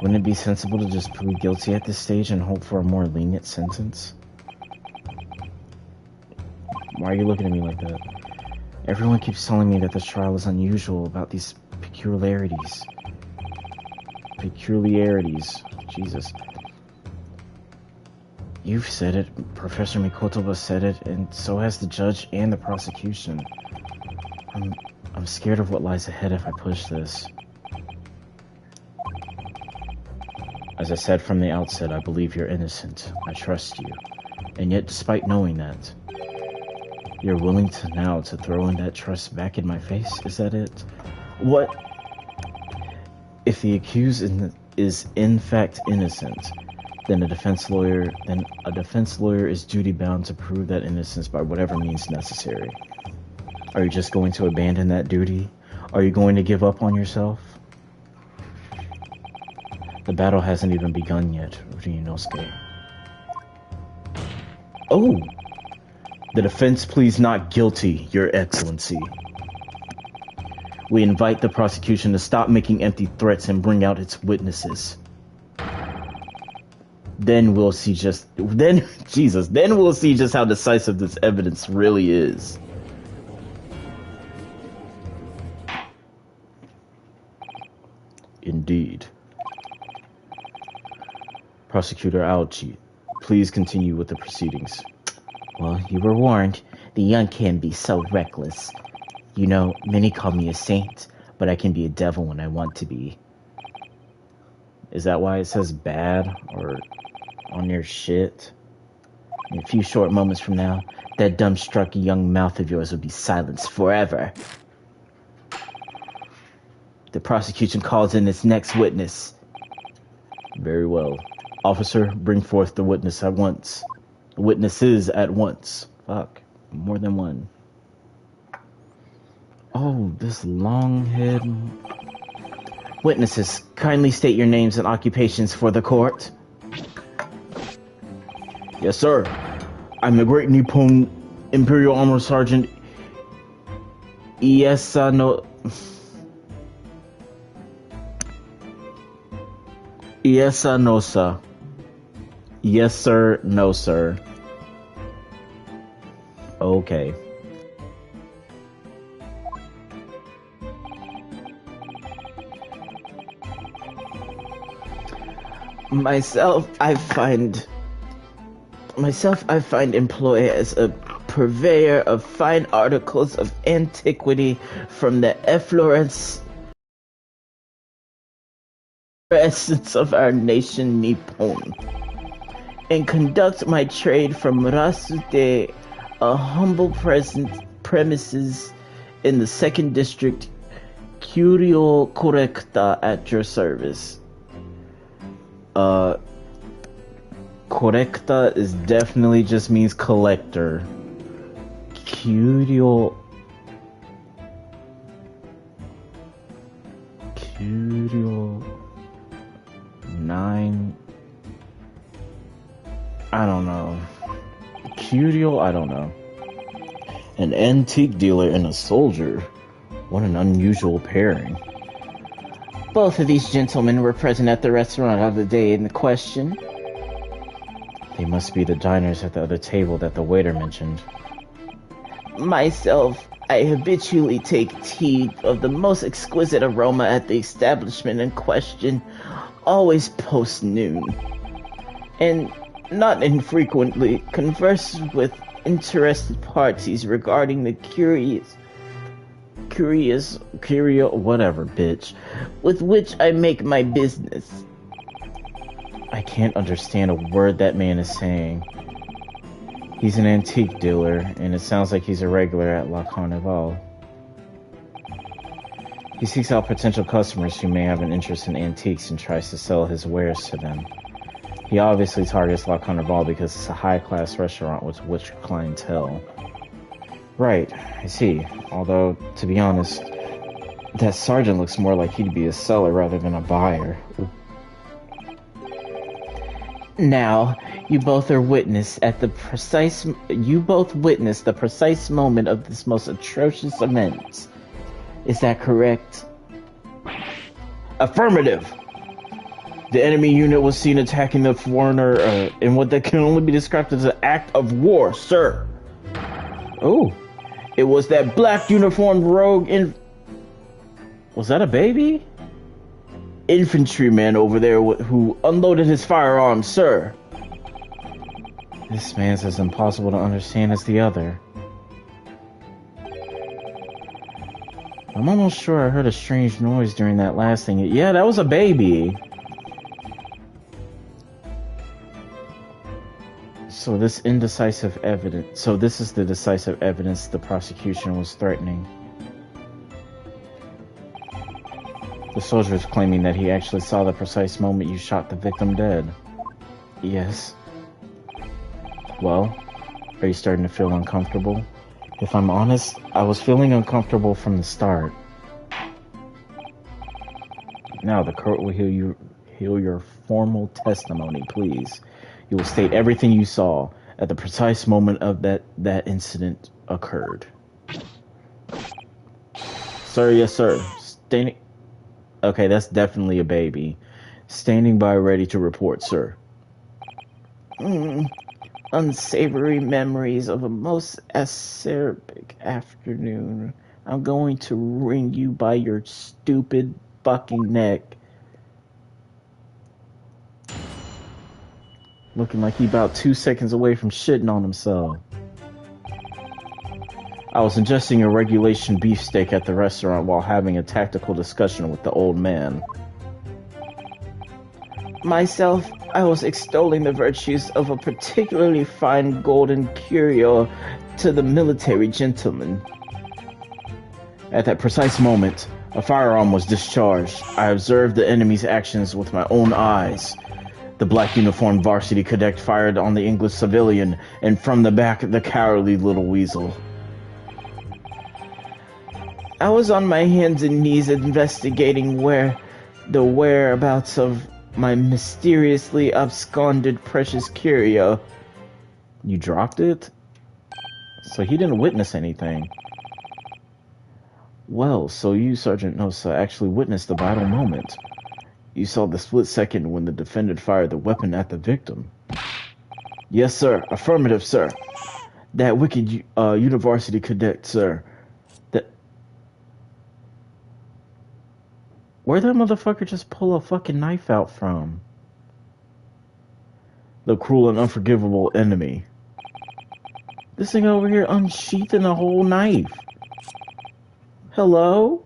Wouldn't it be sensible to just plead guilty at this stage and hope for a more lenient sentence? Why are you looking at me like that? Everyone keeps telling me that this trial is unusual about these peculiarities. Jesus. You've said it, Professor Mikotoba said it, and so has the judge and the prosecution. I'm scared of what lies ahead if I push this. As I said from the outset, I believe you're innocent. I trust you. And yet, despite knowing that, you're willing to throw in that trust back in my face? Is that it? What? If the accused is in fact innocent, then a defense lawyer is duty bound to prove that innocence by whatever means necessary. Are you just going to abandon that duty? Are you going to give up on yourself? The battle hasn't even begun yet, Ryunosuke. Oh! The defense pleads not guilty, Your Excellency. We invite the prosecution to stop making empty threats and bring out its witnesses. Then we'll see just how decisive this evidence really is. Indeed. Prosecutor Aochi, please continue with the proceedings. Well, you were warned. The young can be so reckless. You know, many call me a saint, but I can be a devil when I want to be. Is that why it says bad or on your shit? In a few short moments from now, that dumbstruck young mouth of yours will be silenced forever. The prosecution calls in its next witness. Very well. Officer, bring forth the witness at once. Witnesses at once. Fuck. More than one. Oh, this long head. Witnesses, kindly state your names and occupations for the court. Yes, sir. I'm the Great Nippon Imperial Armor Sergeant Iesanosa. Yes, sir. No, sir. Okay. Myself, I find employ as a purveyor of fine articles of antiquity from the efflorescence of our nation Nippon, and conduct my trade from Rasute, a humble premises in the 2nd District, Curio Correcta, at your service. Correcta is definitely just means collector. Curio 9. I don't know. Curio, I don't know. An antique dealer and a soldier. What an unusual pairing. Both of these gentlemen were present at the restaurant on the day in question. They must be the diners at the other table that the waiter mentioned. Myself, I habitually take tea of the most exquisite aroma at the establishment in question, always post-noon, and not infrequently converse with interested parties regarding the whatever, bitch, with which I make my business. I can't understand a word that man is saying. He's an antique dealer, and it sounds like he's a regular at La Carnival. He seeks out potential customers who may have an interest in antiques and tries to sell his wares to them. He obviously targets La Carnival because it's a high-class restaurant with rich clientele. Right, I see. Although, to be honest, that sergeant looks more like he'd be a seller rather than a buyer. Now, you both witnessed the precise moment of this most atrocious event. Is that correct? Affirmative! The enemy unit was seen attacking the foreigner in what that can only be described as an act of war, sir. Oh, it was that black uniformed rogue Was that a baby? Infantryman over there who unloaded his firearms, sir. This man's as impossible to understand as the other. I'm almost sure I heard a strange noise during that last thing. Yeah, that was a baby. So this is the decisive evidence the prosecution was threatening. The soldier is claiming that he actually saw the precise moment you shot the victim dead. Yes. Well, are you starting to feel uncomfortable? If I'm honest, I was feeling uncomfortable from the start. Now the court will hear your formal testimony, please. You will state everything you saw at the precise moment of that incident occurred. Sir, yes, sir. Okay, that's definitely a baby. Standing by, ready to report, sir. Unsavory memories of a most acerbic afternoon. I'm going to wring you by your stupid fucking neck. Looking like he about 2 seconds away from shitting on himself. I was ingesting a regulation beefsteak at the restaurant while having a tactical discussion with the old man. Myself, I was extolling the virtues of a particularly fine golden curio to the military gentleman. At that precise moment, a firearm was discharged. I observed the enemy's actions with my own eyes. The black uniformed varsity cadet fired on the English civilian, and from the back, the cowardly little weasel. I was on my hands and knees investigating the whereabouts of my mysteriously absconded precious curio. You dropped it? So he didn't witness anything. Well, so you, Sergeant Nosa, actually witnessed the vital moment. You saw the split second when the defendant fired the weapon at the victim. Yes, sir. Affirmative, sir. That wicked university cadet, sir. Where'd that motherfucker just pull a fucking knife out from? The cruel and unforgivable enemy. This thing over here unsheathing a whole knife. Hello?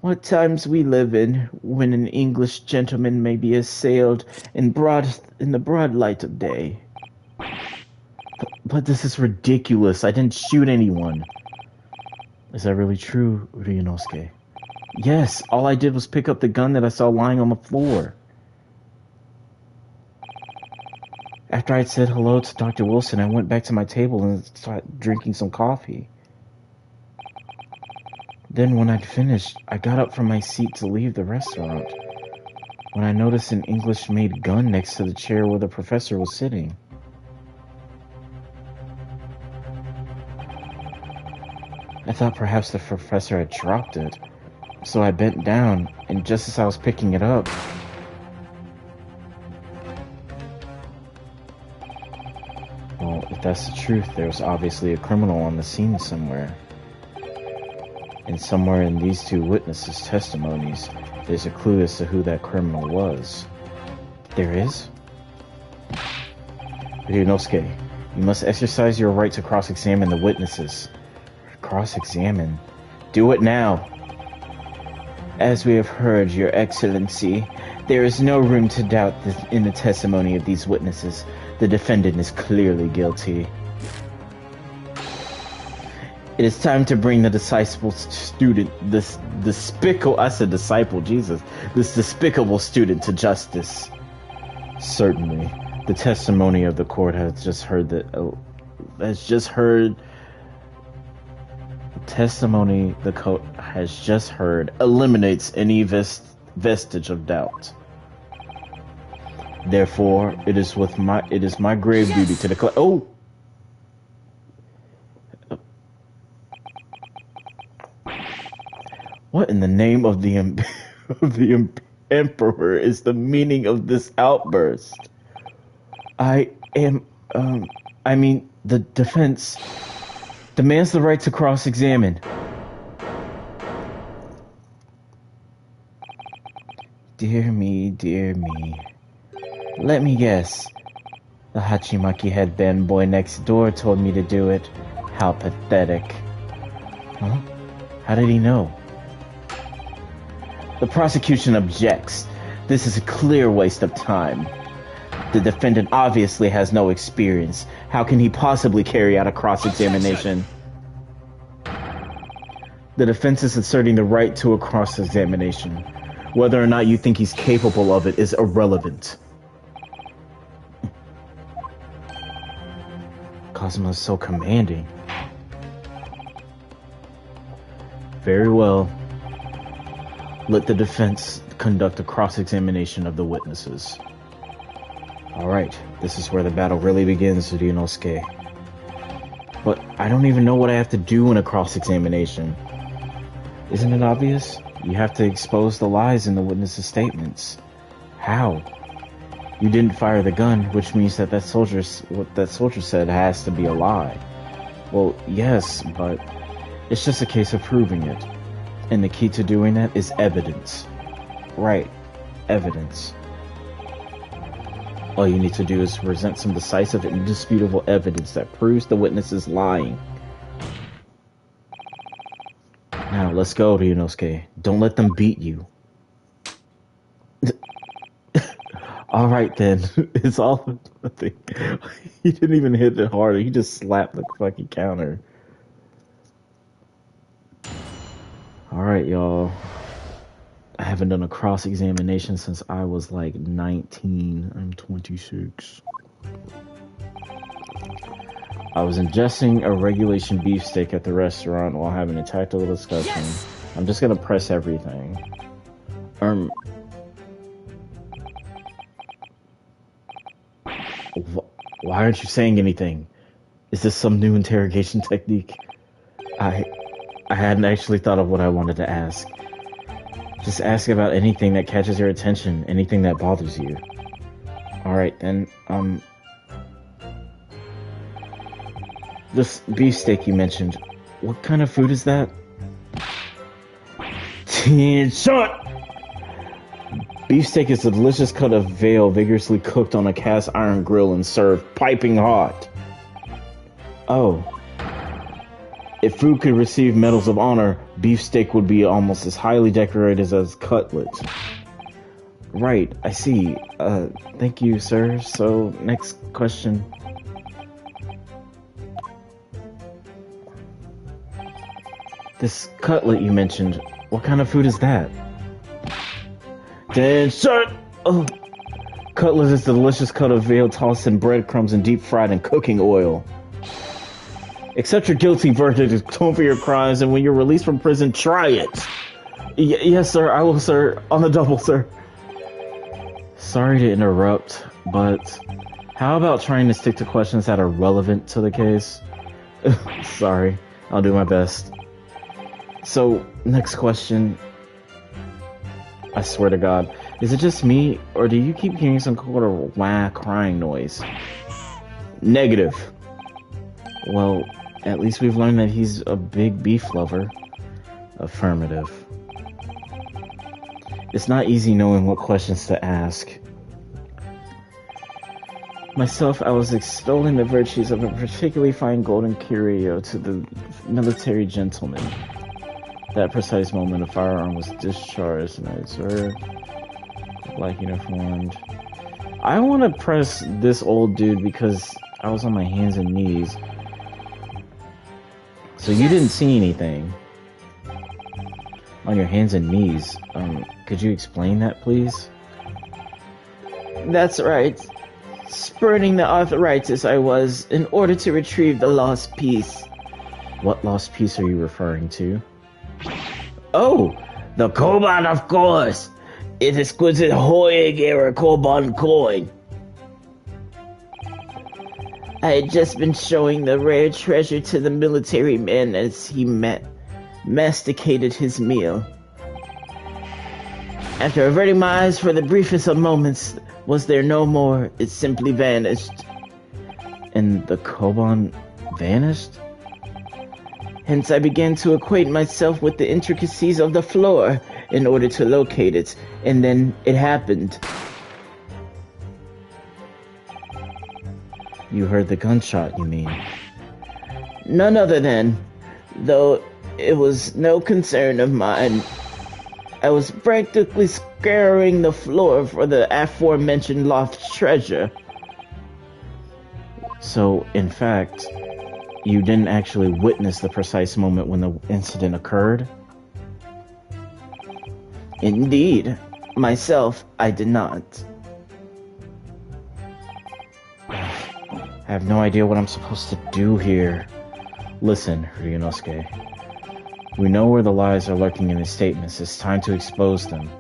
What times we live in, when an English gentleman may be assailed in the broad light of day. But this is ridiculous. I didn't shoot anyone. Is that really true, Ryunosuke? Yes, all I did was pick up the gun that I saw lying on the floor. After I'd said hello to Dr. Wilson, I went back to my table and started drinking some coffee. Then when I'd finished, I got up from my seat to leave the restaurant, when I noticed an English-made gun next to the chair where the professor was sitting. I thought perhaps the professor had dropped it, so I bent down, and just as I was picking it up... Well, if that's the truth, there was obviously a criminal on the scene somewhere. And somewhere in these two witnesses' testimonies, there's a clue as to who that criminal was. There is? Ryunosuke, you must exercise your right to cross-examine the witnesses. Cross-examine? Do it now! As we have heard, Your Excellency, there is no room to doubt in the testimony of these witnesses. The defendant is clearly guilty. It is time to bring the despicable student, this despicable student to justice. Certainly, the testimony of the court has just heard eliminates any vestige of doubt. Therefore, it is my grave duty to declare. Oh. What in the name of the Emperor is the meaning of this outburst? The defense demands the right to cross-examine. Dear me. Let me guess. The Hachimaki headband boy next door told me to do it. How pathetic. Huh? How did he know? The prosecution objects. This is a clear waste of time. The defendant obviously has no experience. How can he possibly carry out a cross-examination? The defense is asserting the right to a cross-examination. Whether or not you think he's capable of it is irrelevant. Cosmo is so commanding. Very well. Let the defense conduct a cross-examination of the witnesses. Alright, this is where the battle really begins, Ryunosuke. But I don't even know what I have to do in a cross-examination. Isn't it obvious? You have to expose the lies in the witnesses' statements. How? You didn't fire the gun, which means that what that soldier said has to be a lie. Well, yes, but it's just a case of proving it. And the key to doing that is evidence. Right, evidence. All you need to do is present some decisive and indisputable evidence that proves the witness is lying. Now, let's go, Ryunosuke. Don't let them beat you. Alright then, it's all nothing. He didn't even hit it harder, he just slapped the fucking counter. Alright, y'all. I haven't done a cross-examination since I was like 19. I'm 26. I was ingesting a regulation beefsteak at the restaurant while having a tactical discussion. Yes! I'm just gonna press everything. Why aren't you saying anything? Is this some new interrogation technique? I hadn't actually thought of what I wanted to ask. Just ask about anything that catches your attention, anything that bothers you. Alright then, this beefsteak you mentioned, what kind of food is that? Shut! Beefsteak is a delicious cut of veal vigorously cooked on a cast iron grill and served piping hot. Oh. If food could receive medals of honor, beefsteak would be almost as highly decorated as cutlets. Right, I see. Thank you, sir. So, next question. This cutlet you mentioned, what kind of food is that? Then shut! Oh. Cutlet is a delicious cut of veal tossed in breadcrumbs and deep fried in cooking oil. Accept your guilty verdict, atone for your crimes, and when you're released from prison, try it! Yes, sir, I will, sir. On the double, sir. Sorry to interrupt, but how about trying to stick to questions that are relevant to the case? Sorry, I'll do my best. So, next question. I swear to God, is it just me, or do you keep hearing some sort of wah crying noise? Negative. Well, at least we've learned that he's a big beef lover. Affirmative. It's not easy knowing what questions to ask. Myself, I was extolling the virtues of a particularly fine golden curio to the military gentleman. That precise moment, a firearm was discharged, and I observed, black uniformed. I want to press this old dude because I was on my hands and knees. So you didn't see anything. On your hands and knees. Could you explain that, please? That's right. Spurning the arthritis I was, in order to retrieve the lost piece. What lost piece are you referring to? Oh, the Koban, of course! It is exquisite Hoyeg-era Koban coin. I had just been showing the rare treasure to the military man as he masticated his meal. After averting my eyes for the briefest of moments, was there no more, it simply vanished. And the Koban vanished? Hence I began to acquaint myself with the intricacies of the floor in order to locate it, and then it happened. You heard the gunshot, you mean? None other than, though it was no concern of mine. I was practically scouring the floor for the aforementioned lost treasure. So, in fact, you didn't actually witness the precise moment when the incident occurred? Indeed. Myself, I did not. I have no idea what I'm supposed to do here. Listen, Ryunosuke. We know where the lies are lurking in his statements. It's time to expose them.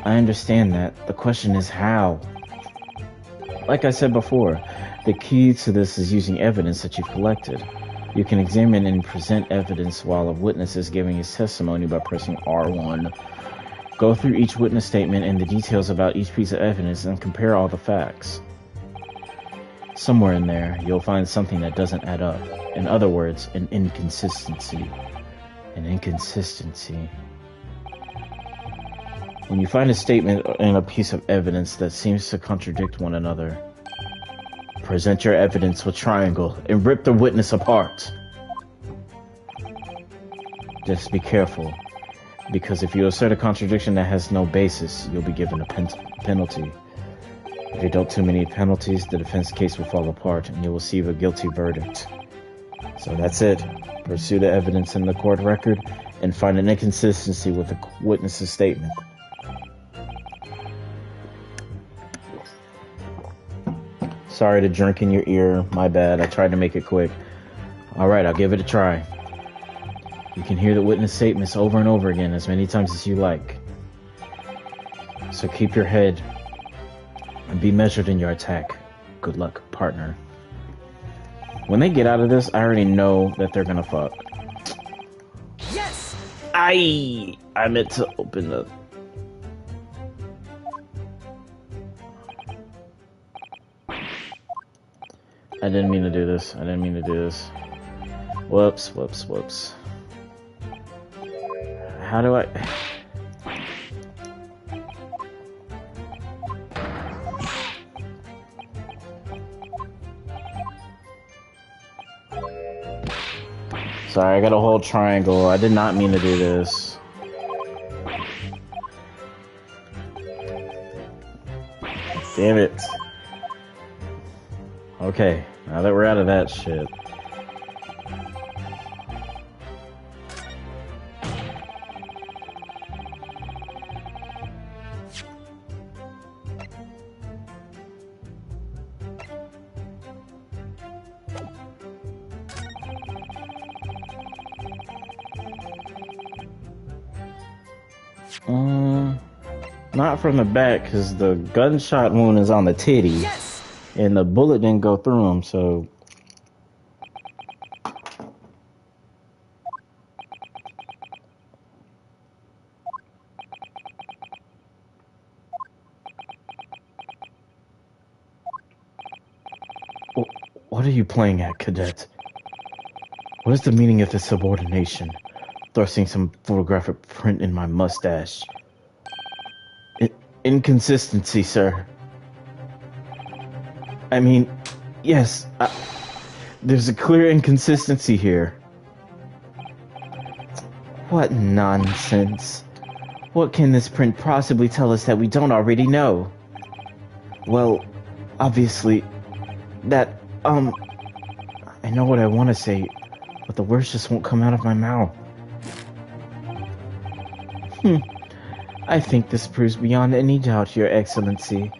I understand that. The question is how? Like I said before, the key to this is using evidence that you've collected. You can examine and present evidence while a witness is giving his testimony by pressing R1. Go through each witness statement and the details about each piece of evidence and compare all the facts. Somewhere in there, you'll find something that doesn't add up. In other words, an inconsistency. An inconsistency. When you find a statement and a piece of evidence that seems to contradict one another, present your evidence with triangle and rip the witness apart. Just be careful, because if you assert a contradiction that has no basis, you'll be given a penalty. If you don't too many penalties, the defense case will fall apart and you'll receive a guilty verdict. So that's it. Pursue the evidence in the court record and find an inconsistency with the witness's statement. Sorry to drink in your ear. My bad. I tried to make it quick. Alright, I'll give it a try. You can hear the witness statements over and over again as many times as you like. So keep your head and be measured in your attack. Good luck, partner. When they get out of this, I already know that they're gonna fuck. Yes! I meant to open the... I didn't mean to do this. Whoops. How do I... Sorry, I got a whole triangle. I did not mean to do this. Damn it. Okay, now that we're out of that shit. Not from the back, because the gunshot wound is on the titty. Yes! And the bullet didn't go through him, so... What are you playing at, cadet? What is the meaning of this subordination? Thrusting some photographic print in my mustache. Inconsistency, sir. I mean, yes, there's a clear inconsistency here. What nonsense. What can this print possibly tell us that we don't already know? Well, obviously, that, I know what I want to say, but the words just won't come out of my mouth. I think this proves beyond any doubt, Your Excellency,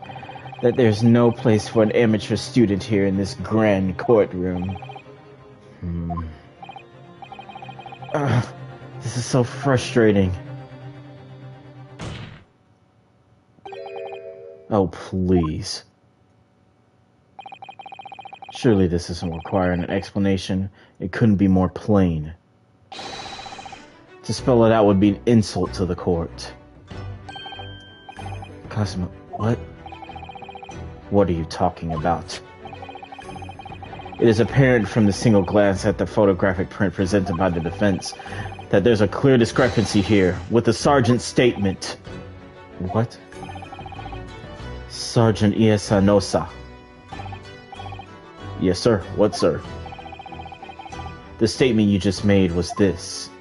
that there's no place for an amateur student here in this grand courtroom. This is so frustrating. Oh, please. Surely this doesn't require an explanation. It couldn't be more plain. To spell it out would be an insult to the court. Cosmo, what? What are you talking about? It is apparent from the single glance at the photographic print presented by the defense that there's a clear discrepancy here with the sergeant's statement. What? Sergeant Iesanosa. Yes, sir. What, sir? The statement you just made was this.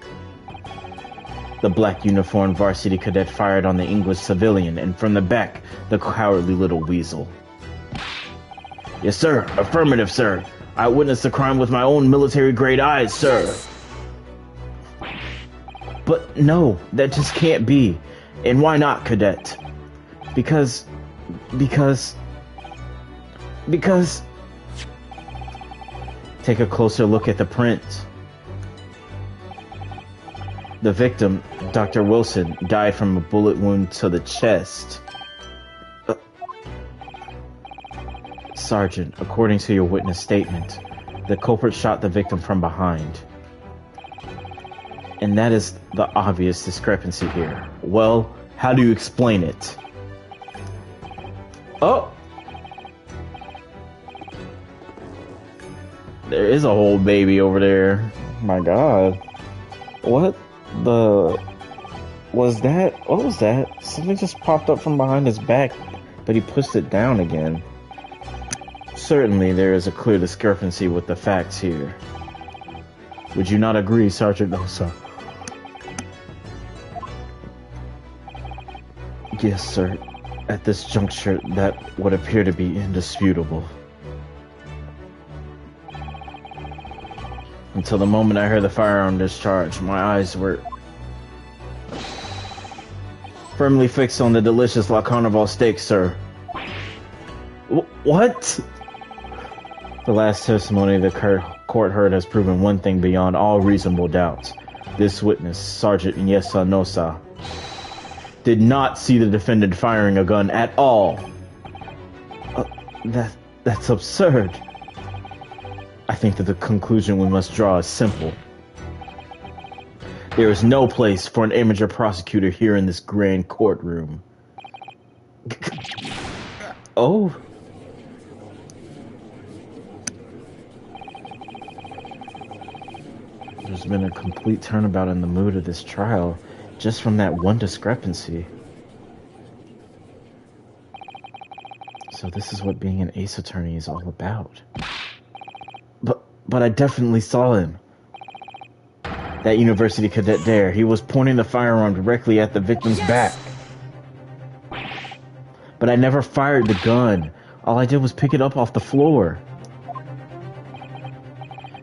The black uniformed varsity cadet fired on the English civilian, and from the back, the cowardly little weasel. Yes, sir. Affirmative, sir. I witnessed the crime with my own military-grade eyes, sir. Yes. But no, that just can't be. And why not, cadet? Because... Take a closer look at the print. The victim, Dr. Wilson, died from a bullet wound to the chest. Sergeant, according to your witness statement, the culprit shot the victim from behind. And that is the obvious discrepancy here. Well, how do you explain it? Oh! There is a whole baby over there. My God. What the... was that? What was that? Something just popped up from behind his back, but he pushed it down again. Certainly there is a clear discrepancy with the facts here. Would you not agree, Sergeant Nosa? Yes, sir. At this juncture, that would appear to be indisputable. Until the moment I heard the firearm discharge, my eyes were firmly fixed on the delicious La Carnival steak, sir. What? The last testimony the court heard has proven one thing beyond all reasonable doubts. This witness, Sergeant Inyesa Nosa, did not see the defendant firing a gun at all. That's absurd. I think that the conclusion we must draw is simple. There is no place for an amateur prosecutor here in this grand courtroom. Oh. There's been a complete turnabout in the mood of this trial, just from that one discrepancy. So this is what being an ace attorney is all about. But I definitely saw him. That university cadet there, he was pointing the firearm directly at the victim's back. But I never fired the gun. All I did was pick it up off the floor.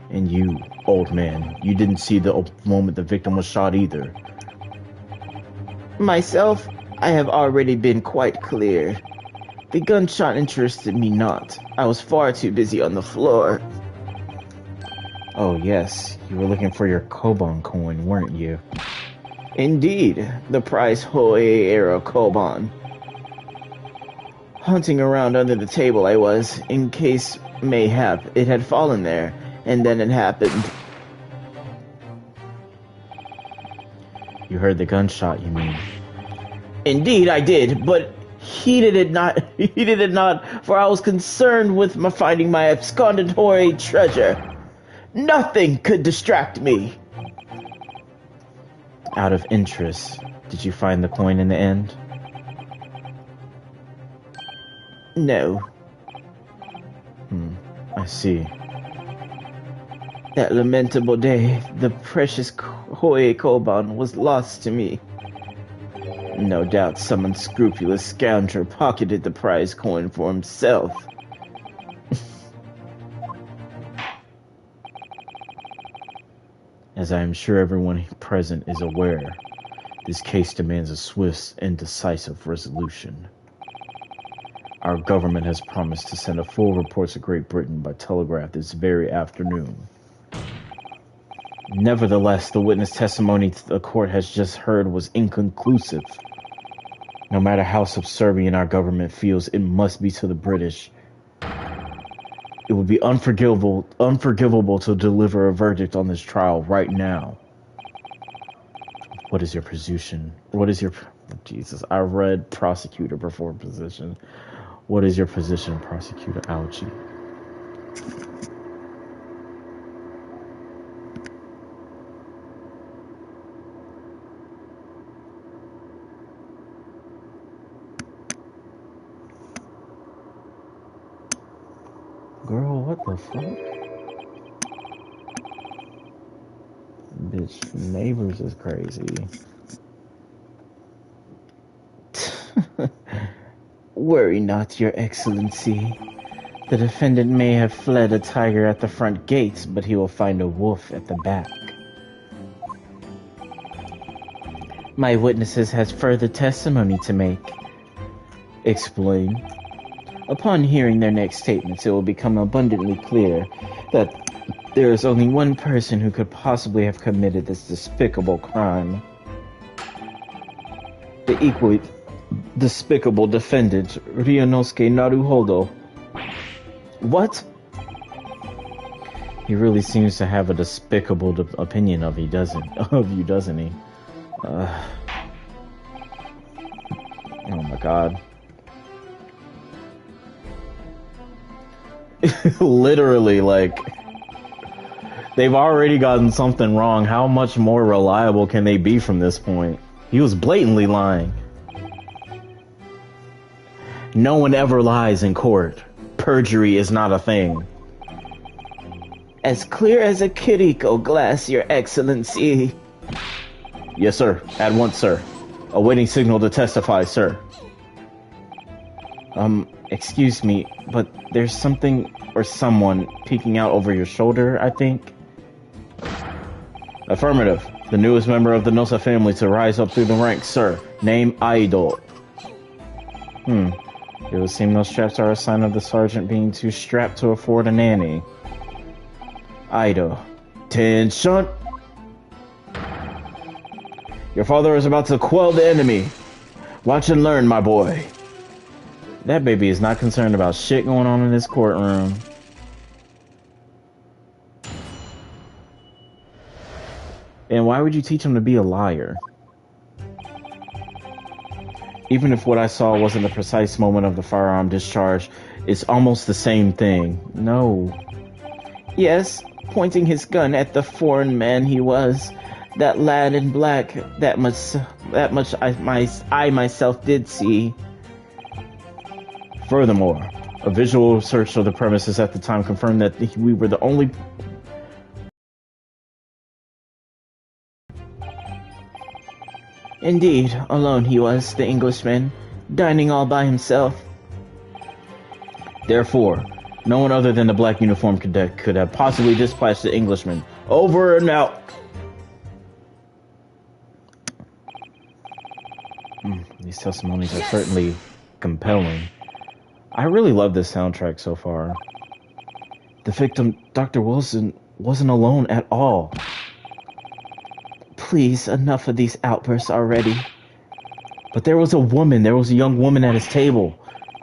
And you, old man, you didn't see the moment the victim was shot either. Myself, I have already been quite clear. The gunshot interested me not. I was far too busy on the floor. Oh yes, you were looking for your Koban coin, weren't you? Indeed, the prize Hoei era Koban. Hunting around under the table I was, in case, mayhap, it had fallen there, and then it happened. You heard the gunshot, you mean? Indeed I did, but heeded it not, for I was concerned with finding my absconded Hoei treasure. Nothing could distract me. Out of interest, did you find the coin in the end? No. I see. That lamentable day, the precious Hoei Koban was lost to me. No doubt some unscrupulous scoundrel pocketed the prize coin for himself. As I am sure everyone present is aware, this case demands a swift and decisive resolution. Our government has promised to send a full report to Great Britain by telegraph this very afternoon. Nevertheless, the witness testimony the court has just heard was inconclusive. No matter how subservient our government feels it must be to the British, it would be unforgivable to deliver a verdict on this trial right now. What is your position? Jesus, I read prosecutor before position. What is your position, Prosecutor Algie? Girl, what the fuck? Bitch, neighbors is crazy. Worry not, Your Excellency. The defendant may have fled a tiger at the front gates, but he will find a wolf at the back. My witnesses has further testimony to make. Explain. Upon hearing their next statements, it will become abundantly clear that there is only one person who could possibly have committed this despicable crime. The equally despicable defendant, Ryunosuke Naruhodo. What? He really seems to have a despicable opinion of you, doesn't he? Oh my god. Literally, like, they've already gotten something wrong. How much more reliable can they be from this point? He was blatantly lying. No one ever lies in court. Perjury is not a thing. As clear as a Kiriko glass, Your Excellency. Yes, sir. At once, sir. Awaiting signal to testify, sir. Excuse me, but there's something or someone peeking out over your shoulder, I think? Affirmative. The newest member of the Nosa family to rise up through the ranks, sir. Name Aido. It would seem those straps are a sign of the sergeant being too strapped to afford a nanny. Ida. Tension! Your father is about to quell the enemy. Watch and learn, my boy. That baby is not concerned about shit going on in this courtroom. And why would you teach him to be a liar? Even if what I saw wasn't the precise moment of the firearm discharge, it's almost the same thing. No. Yes, pointing his gun at the foreign man he was. That lad in black. That much I myself did see. Furthermore, a visual search of the premises at the time confirmed that we were the only... Indeed, alone he was, the Englishman, dining all by himself. Therefore, no one other than the black uniformed cadet could have possibly dispatched the Englishman. Over and out! These testimonies are certainly compelling. I really love this soundtrack so far. The victim, Dr. Wilson, wasn't alone at all. Please, enough of these outbursts already. But there was a woman, there was a young woman at his table.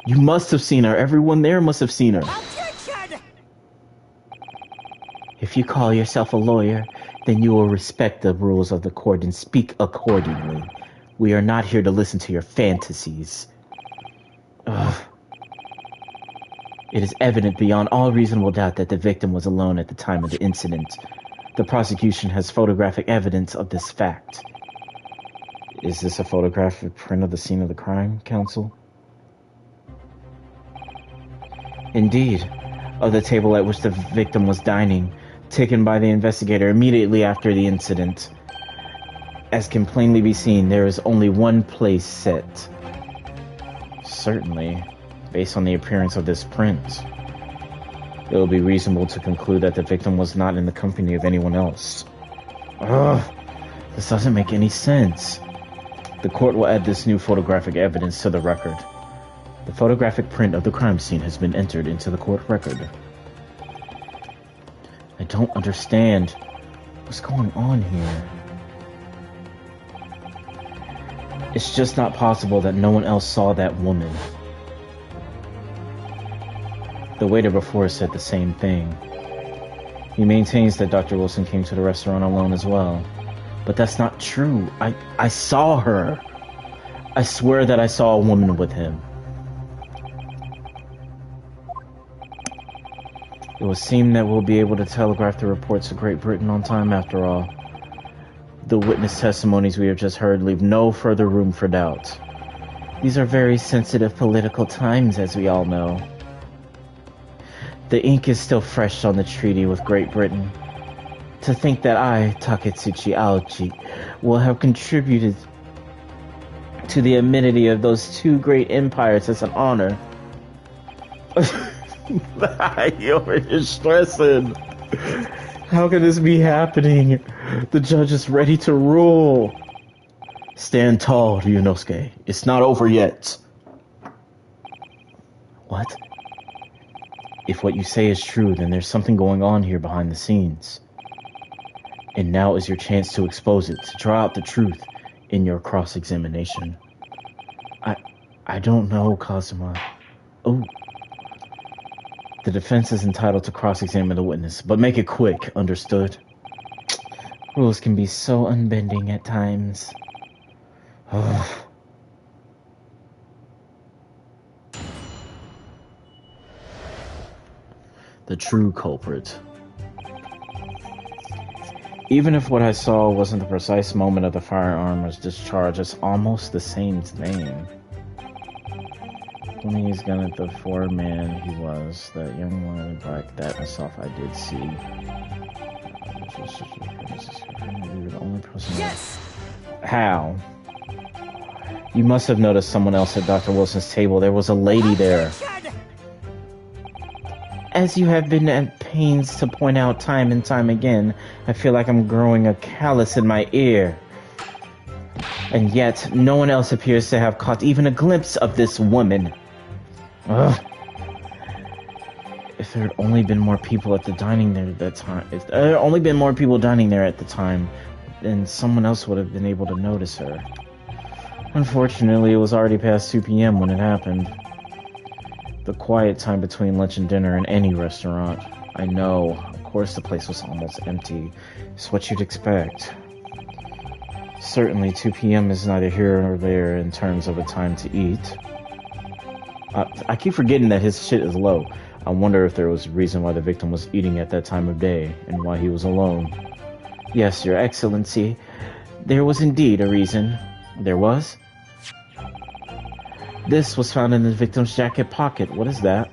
You must have seen her. Everyone there must have seen her. Objection! If you call yourself a lawyer, then you will respect the rules of the court and speak accordingly. We are not here to listen to your fantasies. Ugh. It is evident beyond all reasonable doubt that the victim was alone at the time of the incident. The prosecution has photographic evidence of this fact. Is this a photographic print of the scene of the crime, counsel? Indeed, of the table at which the victim was dining, taken by the investigator immediately after the incident. As can plainly be seen, there is only one place set. Certainly, based on the appearance of this print, it will be reasonable to conclude that the victim was not in the company of anyone else. Ugh, this doesn't make any sense. The court will add this new photographic evidence to the record. The photographic print of the crime scene has been entered into the court record. I don't understand. What's going on here? It's just not possible that no one else saw that woman. The waiter before said the same thing. He maintains that Dr. Wilson came to the restaurant alone as well. But that's not true. I saw her. I swear that I saw a woman with him. It would seem that we'll be able to telegraph the reports to Great Britain on time after all. The witness testimonies we have just heard leave no further room for doubt. These are very sensitive political times, as we all know. The ink is still fresh on the treaty with Great Britain. To think that I, Taketsuchi Aochi, will have contributed to the amenity of those two great empires is an honor. You're stressing. How can this be happening? The judge is ready to rule. Stand tall, Ryunosuke. It's not over yet. What? If what you say is true, then there's something going on here behind the scenes. And now is your chance to expose it, to draw out the truth in your cross-examination. I don't know, Kazuma. Oh. The defense is entitled to cross-examine the witness, but make it quick, understood? Rules can be so unbending at times. Oh. The true culprit. Even if what I saw wasn't the precise moment of the firearm's discharge, it's almost the same thing. When he's gun at the foreman he was, that young woman in black, that myself I did see. You were the only person. Yes! How? You must have noticed someone else at Dr. Wilson's table. There was a lady there. Objection! As you have been at pains to point out time and time again, I feel like I'm growing a callus in my ear. And yet, no one else appears to have caught even a glimpse of this woman. Ugh. If there had only been more people at the dining there at that time, if there had only been more people dining there at the time, then someone else would have been able to notice her. Unfortunately, it was already past 2 p.m. when it happened. The quiet time between lunch and dinner in any restaurant. I know, of course the place was almost empty. It's what you'd expect. Certainly 2 p.m. is neither here nor there in terms of a time to eat. I keep forgetting that his shit is low. I wonder if there was a reason why the victim was eating at that time of day, and why he was alone. Yes, Your Excellency. There was indeed a reason. There was? This was found in the victim's jacket pocket. What is that?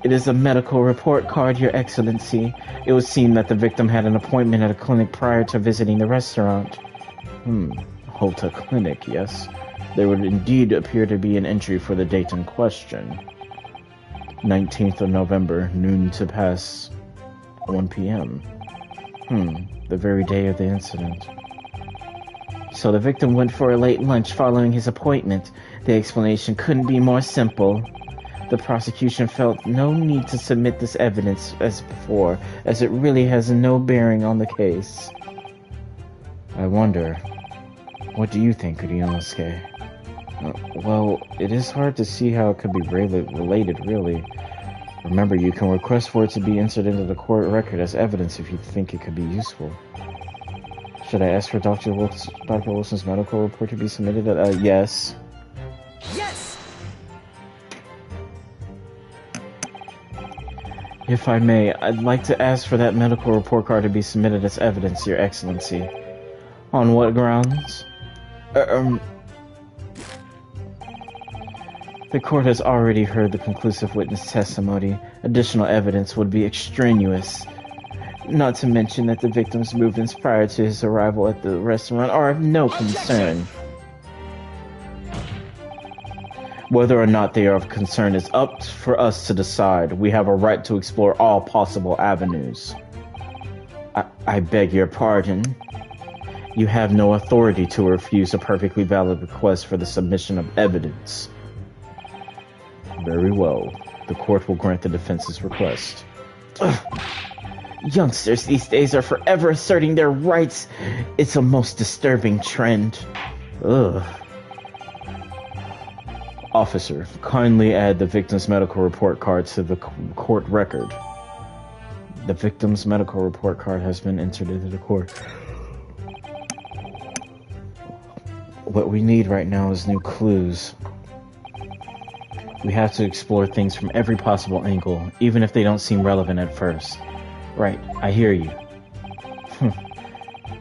It is a medical report card, Your Excellency. It would seem that the victim had an appointment at a clinic prior to visiting the restaurant. Hota Clinic, yes. There would indeed appear to be an entry for the date in question. 19th of November, noon to pass 1 p.m. The very day of the incident. So the victim went for a late lunch following his appointment. The explanation couldn't be more simple. The prosecution felt no need to submit this evidence as before, as it really has no bearing on the case. I wonder, what do you think, Ryunosuke? Well, it is hard to see how it could be related, really. Remember, you can request for it to be entered into the court record as evidence if you think it could be useful. Should I ask for Dr. Wilson's medical report to be submitted? Yes. Yes! If I may, I'd like to ask for that medical report card to be submitted as evidence, Your Excellency. On what grounds? The court has already heard the conclusive witness testimony. Additional evidence would be extraneous. Not to mention that the victim's movements prior to his arrival at the restaurant are of no concern. Whether or not they are of concern is up for us to decide. We have a right to explore all possible avenues. I beg your pardon. You have no authority to refuse a perfectly valid request for the submission of evidence. Very well. The court will grant the defense's request. Ugh. Youngsters these days are forever asserting their rights. It's a most disturbing trend. Ugh. Officer, kindly add the victim's medical report card to the court record. The victim's medical report card has been entered into the court. What we need right now is new clues. We have to explore things from every possible angle, even if they don't seem relevant at first. Right, I hear you.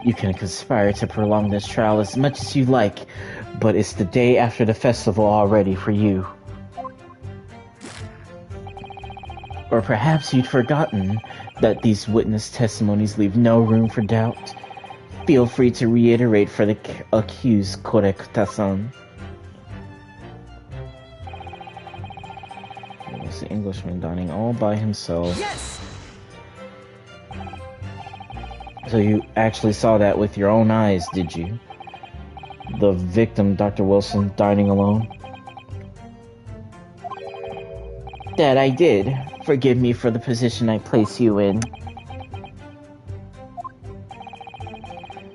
You can conspire to prolong this trial as much as you like, but it's the day after the festival already for you. Or perhaps you'd forgotten that these witness testimonies leave no room for doubt. Feel free to reiterate for the accused, Korekta-san. It was the Englishman dining all by himself. Yes! So you actually saw that with your own eyes, did you? The victim, Dr. Wilson, dining alone? That I did. Forgive me for the position I place you in.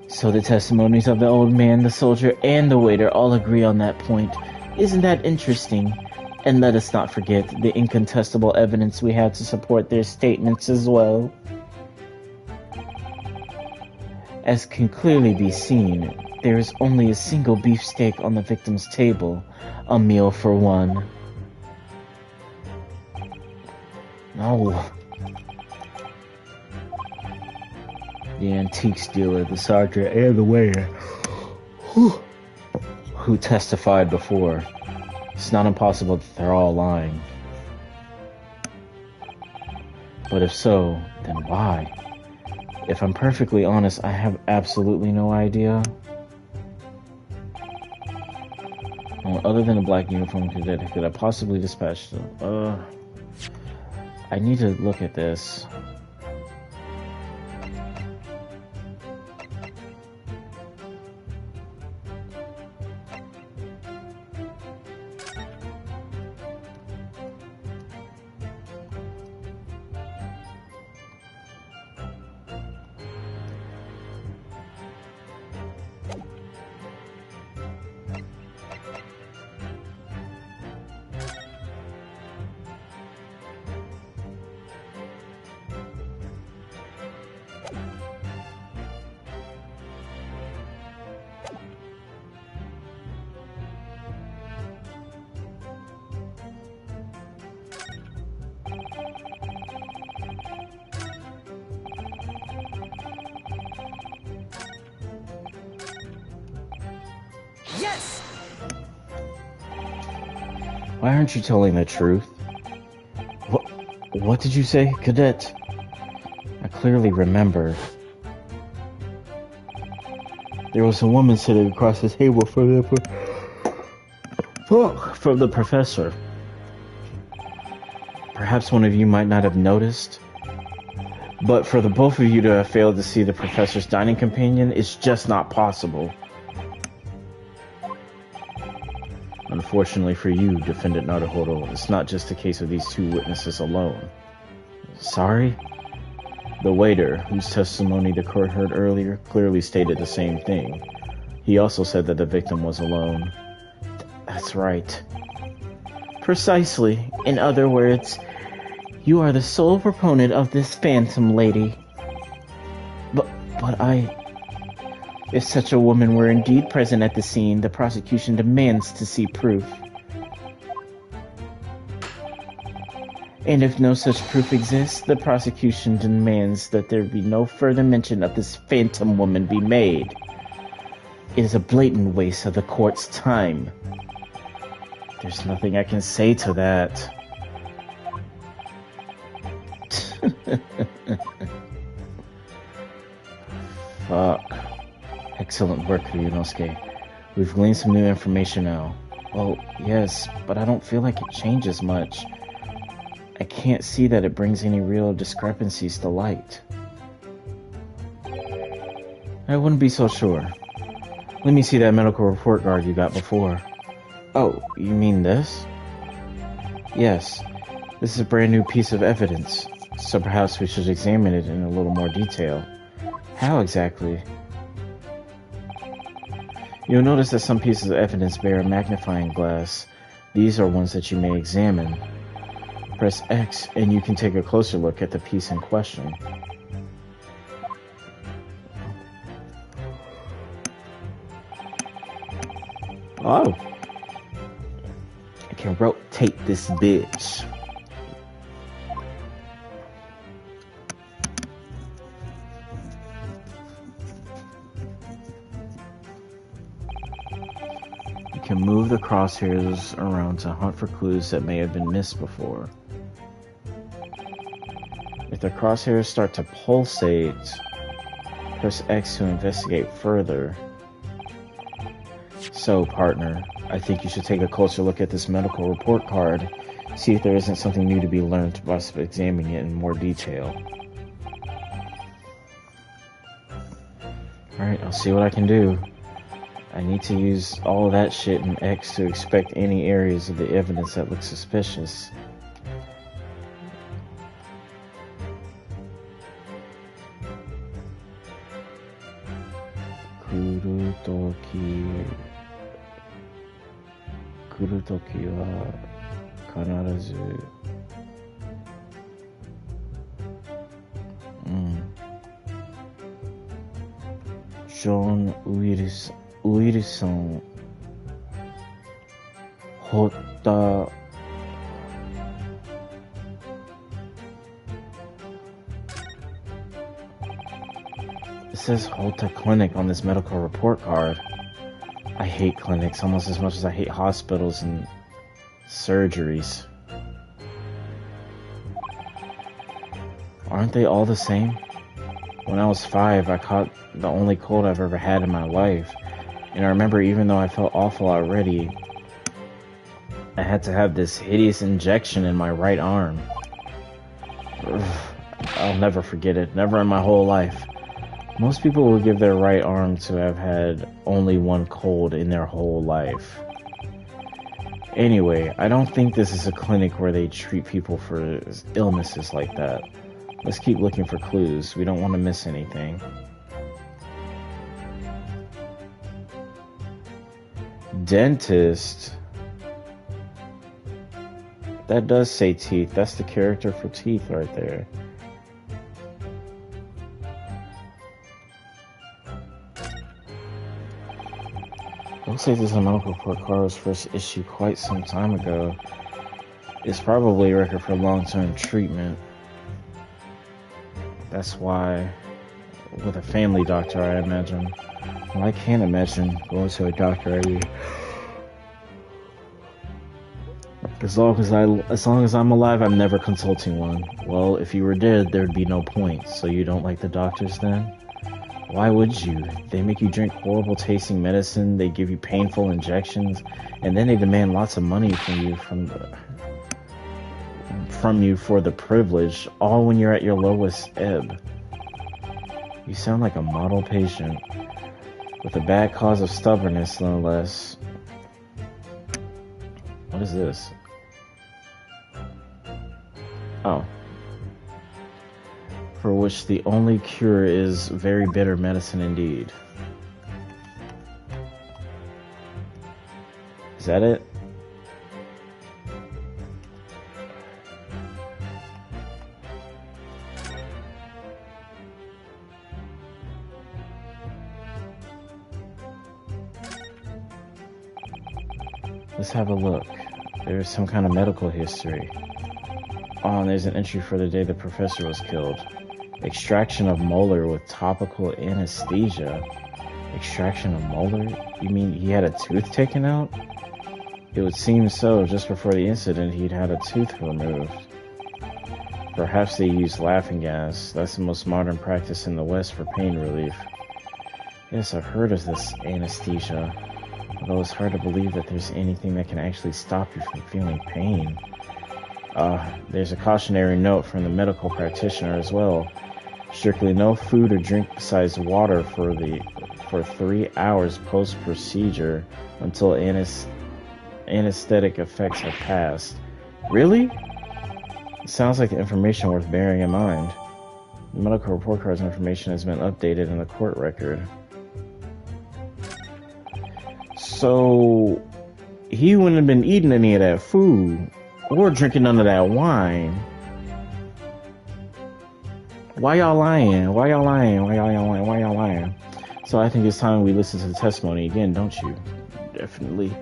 So the testimonies of the old man, the soldier, and the waiter all agree on that point. Isn't that interesting? And let us not forget the incontestable evidence we have to support their statements as well. As can clearly be seen, there is only a single beefsteak on the victim's table, a meal for one. No. The antiques dealer, the sergeant, and the waiter, who testified before. It's not impossible that they're all lying. But if so, then why? If I'm perfectly honest, I have absolutely no idea. Well, other than a black uniform cadet, could I possibly dispatch them? I need to look at this. Yes! Why aren't you telling the truth? What did you say, Cadet? I clearly remember. There was a woman sitting across the table from the professor. Perhaps one of you might not have noticed, but for the both of you to have failed to see the professor's dining companion is just not possible. Unfortunately for you, Defendant Naruhodo, it's not just a case of these two witnesses alone. Sorry? The waiter, whose testimony the court heard earlier, clearly stated the same thing. He also said that the victim was alone. That's right. Precisely. In other words, you are the sole proponent of this phantom lady. But if such a woman were indeed present at the scene, the prosecution demands to see proof. And if no such proof exists, the prosecution demands that there be no further mention of this phantom woman be made. It is a blatant waste of the court's time. There's nothing I can say to that. Fuck. Excellent work, Ryunosuke. We've gleaned some new information now. Well, yes, but I don't feel like it changes much. I can't see that it brings any real discrepancies to light. I wouldn't be so sure. Let me see that medical report card you got before. Oh, you mean this? Yes, this is a brand new piece of evidence, so perhaps we should examine it in a little more detail. How exactly? You'll notice that some pieces of evidence bear a magnifying glass. These are ones that you may examine. Press X and you can take a closer look at the piece in question. Oh! I can rotate this bitch. You can move the crosshairs around to hunt for clues that may have been missed before. If the crosshairs start to pulsate, press X to investigate further. So, partner, I think you should take a closer look at this medical report card, see if there isn't something new to be learned by examining it in more detail. Alright, I'll see what I can do. I need to use all of that shit in X to inspect any areas of the evidence that look suspicious. Kurutoki wa kanarazu. John Wilson Hotta. It says Hotta Clinic on this medical report card. I hate clinics almost as much as I hate hospitals and surgeries. Aren't they all the same? When I was 5, I caught the only cold I've ever had in my life. And I remember even though I felt awful already, I had to have this hideous injection in my right arm. Ugh, I'll never forget it. Never in my whole life. Most people would give their right arm to have had only one cold in their whole life. Anyway, I don't think this is a clinic where they treat people for illnesses like that. Let's keep looking for clues. We don't want to miss anything. Dentist. That does say teeth. That's the character for teeth right there. Looks like this medical report card was first issued quite some time ago. It's probably a record for long-term treatment. That's why, with a family doctor, I imagine. Well, I can't imagine going to a doctor every. As long as I'm alive, I'm never consulting one. Well, if you were dead, there'd be no point. So you don't like the doctors then? Why would you? They make you drink horrible tasting medicine, they give you painful injections, and then they demand lots of money from you for the privilege, all when you're at your lowest ebb. You sound like a model patient, with a bad cause of stubbornness, no less. What is this? Oh. For which the only cure is very bitter medicine indeed. Is that it? Let's have a look. There's some kind of medical history. Oh, and there's an entry for the day the professor was killed. Extraction of molar with topical anesthesia. Extraction of molar? You mean he had a tooth taken out? It would seem so. Just before the incident, he'd had a tooth removed. Perhaps they used laughing gas. That's the most modern practice in the West for pain relief. Yes, I've heard of this anesthesia. Although it's hard to believe that there's anything that can actually stop you from feeling pain. There's a cautionary note from the medical practitioner as well. Strictly no food or drink besides water for 3 hours post-procedure until anesthetic effects have passed. Really? It sounds like information worth bearing in mind. The medical report card's information has been updated in the court record. So, he wouldn't have been eating any of that food or drinking none of that wine. Why y'all lying? Why y'all lying? Why y'all lying? Why y'all lying? So I think it's time we listen to the testimony again, don't you? Definitely.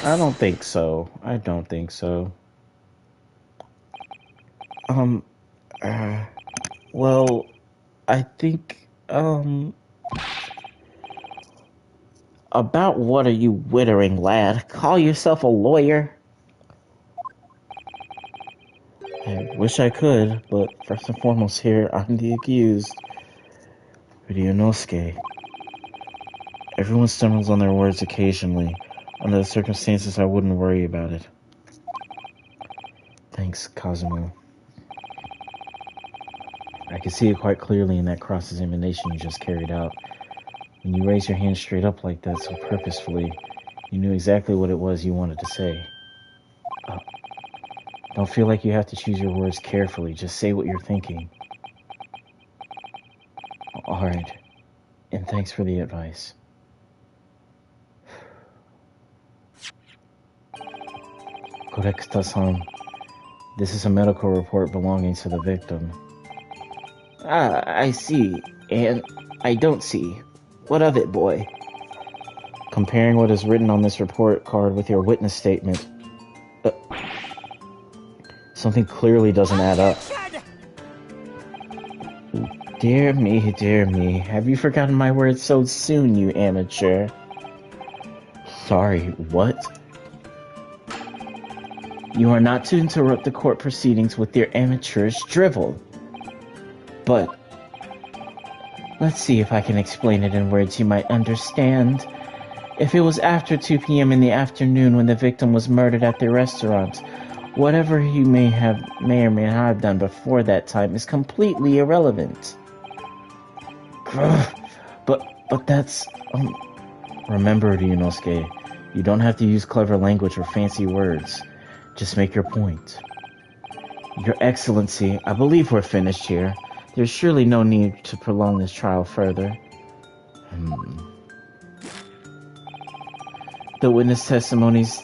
I don't think so. I don't think so. Well, I think, about what are you wittering, lad? Call yourself a lawyer? I wish I could, but first and foremost here, I'm the accused. Ryunosuke. Everyone stumbles on their words occasionally. Under the circumstances, I wouldn't worry about it. Thanks, Kazuma. I can see it quite clearly in that cross-examination you just carried out. When you raised your hand straight up like that so purposefully, you knew exactly what it was you wanted to say. Don't feel like you have to choose your words carefully. Just say what you're thinking. Alright. And thanks for the advice. Korekta-san, this is a medical report belonging to the victim. Ah, I see. And I don't see. What of it, boy? Comparing what is written on this report card with your witness statement, something clearly doesn't add up. Dear me, dear me. Have you forgotten my words so soon, you amateur? Sorry, what? You are not to interrupt the court proceedings with your amateurish drivel. But let's see if I can explain it in words you might understand. If it was after 2 p.m. in the afternoon when the victim was murdered at the restaurant, whatever he may or may not have done before that time is completely irrelevant. But that's... Remember, Ryunosuke, you don't have to use clever language or fancy words. Just make your point. Your Excellency, I believe we're finished here. There's surely no need to prolong this trial further. The witness testimonies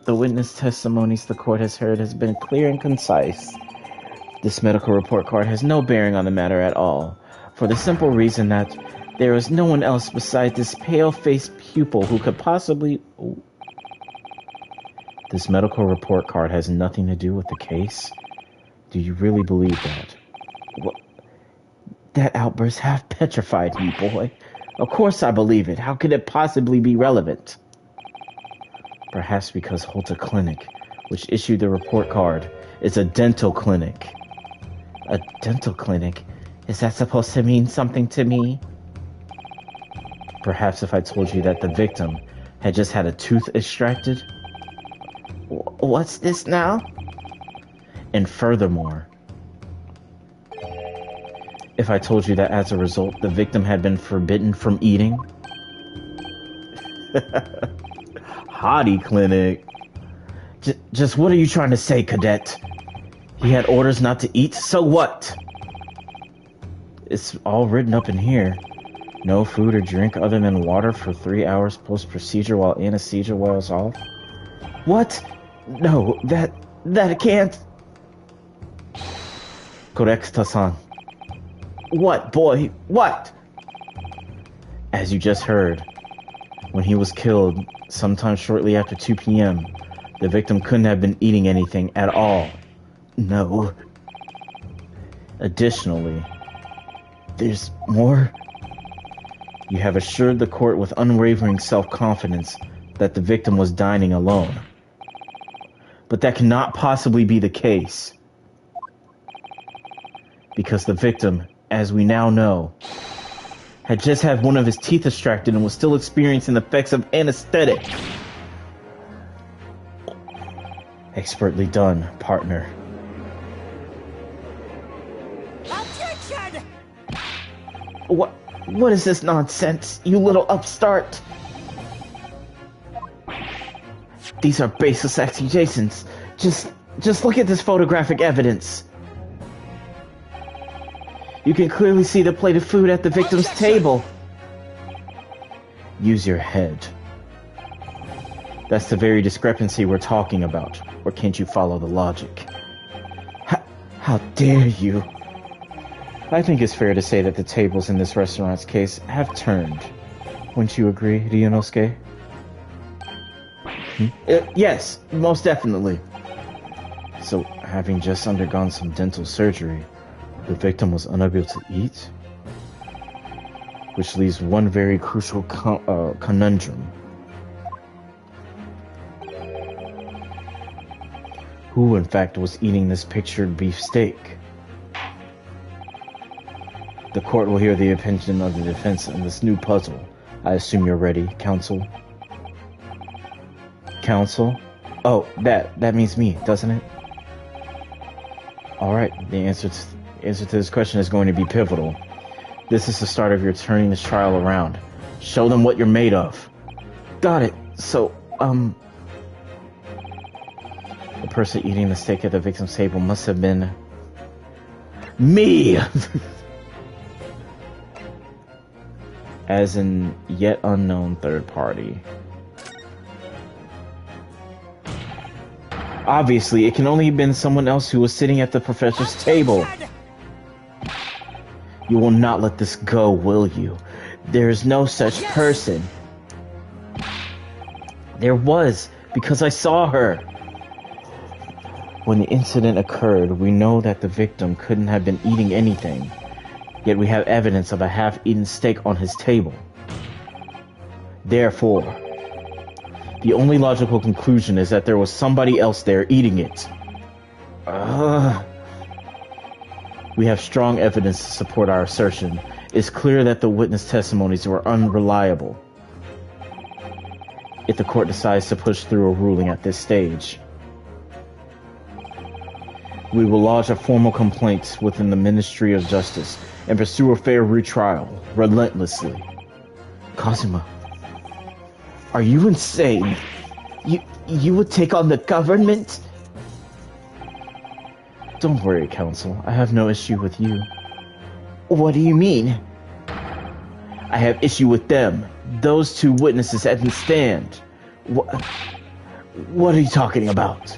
The witness testimonies the court has heard has been clear and concise. This medical report card has no bearing on the matter at all, for the simple reason that there is no one else besides this pale-faced pupil who could possibly... Ooh. This medical report card has nothing to do with the case? Do you really believe that? What? That outburst half petrified me, boy. Of course I believe it. How could it possibly be relevant? Perhaps because Holta Clinic, which issued the report card, is a dental clinic. A dental clinic? Is that supposed to mean something to me? Perhaps if I told you that the victim had just had a tooth extracted? What's this now? And furthermore, if I told you that as a result, the victim had been forbidden from eating? Hottie Clinic. Just what are you trying to say, Cadet? He had orders not to eat, so what? It's all written up in here. No food or drink other than water for 3 hours post-procedure while anesthesia wears off. What? No, that can't... Correcta-san. What, boy? What? As you just heard, when he was killed, sometime shortly after 2 p.m., the victim couldn't have been eating anything at all. No. Additionally, there's more. You have assured the court with unwavering self-confidence that the victim was dining alone. But that cannot possibly be the case. Because the victim, as we now know, had just had one of his teeth extracted and was still experiencing the effects of anesthetic. Expertly done, partner. Objection! What is this nonsense, you little upstart? These are baseless accusations. Just look at this photographic evidence. You can clearly see the plate of food at the victim's table. Use your head. That's the very discrepancy we're talking about. Or can't you follow the logic? How dare you? I think it's fair to say that the tables in this restaurant's case have turned. Wouldn't you agree, Ryunosuke? Yes, most definitely. So, having just undergone some dental surgery, the victim was unable to eat? Which leaves one very crucial conundrum. Who, in fact, was eating this pictured beef steak? The court will hear the opinion of the defense on this new puzzle. I assume you're ready, counsel? Counsel? Oh, that means me, doesn't it? Alright, the answer to this question is going to be pivotal. This is the start of your turning this trial around. Show them what you're made of. Got it. So, the person eating the steak at the victim's table must have been... me! As in yet unknown third party. Obviously, it can only have been someone else who was sitting at the professor's table. You will not let this go, will you? There is no such person. There was, because I saw her. When the incident occurred, we know that the victim couldn't have been eating anything. Yet we have evidence of a half-eaten steak on his table. Therefore, the only logical conclusion is that there was somebody else there eating it. We have strong evidence to support our assertion. It's clear that the witness testimonies were unreliable. If the court decides to push through a ruling at this stage, we will lodge a formal complaint within the Ministry of Justice and pursue a fair retrial, relentlessly. Kazuma, are you insane? You would take on the government? Don't worry, Counsel. I have no issue with you. What do you mean? I have issue with them. Those two witnesses at the stand. What are you talking about?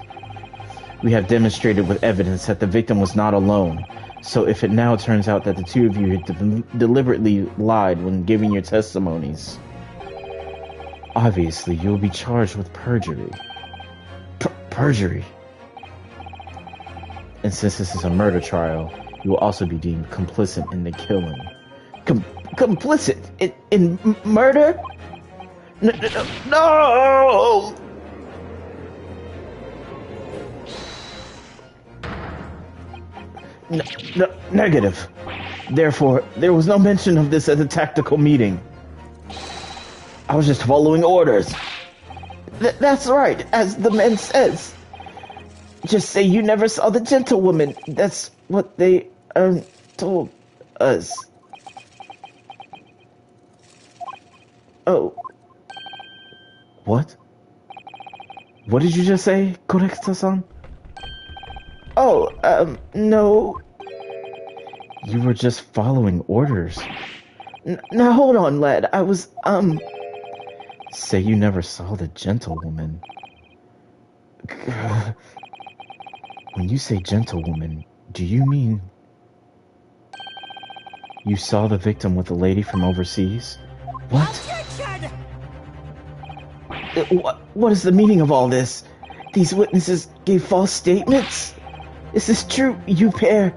We have demonstrated with evidence that the victim was not alone. So if it now turns out that the two of you deliberately lied when giving your testimonies, obviously you'll be charged with perjury. Perjury? And since this is a murder trial, you will also be deemed complicit in the killing. Complicit in murder? No! Negative. Therefore, there was no mention of this at the tactical meeting. I was just following orders. That's right, as the man says. Just say you never saw the gentlewoman. That's what they told us. Oh. What? What did you just say, Korekta-san? Oh, no. You were just following orders. Now hold on, lad. I was, Say you never saw the gentlewoman. When you say gentlewoman, do you mean you saw the victim with a lady from overseas? What? What is the meaning of all this? These witnesses gave false statements? Is this true, you pair?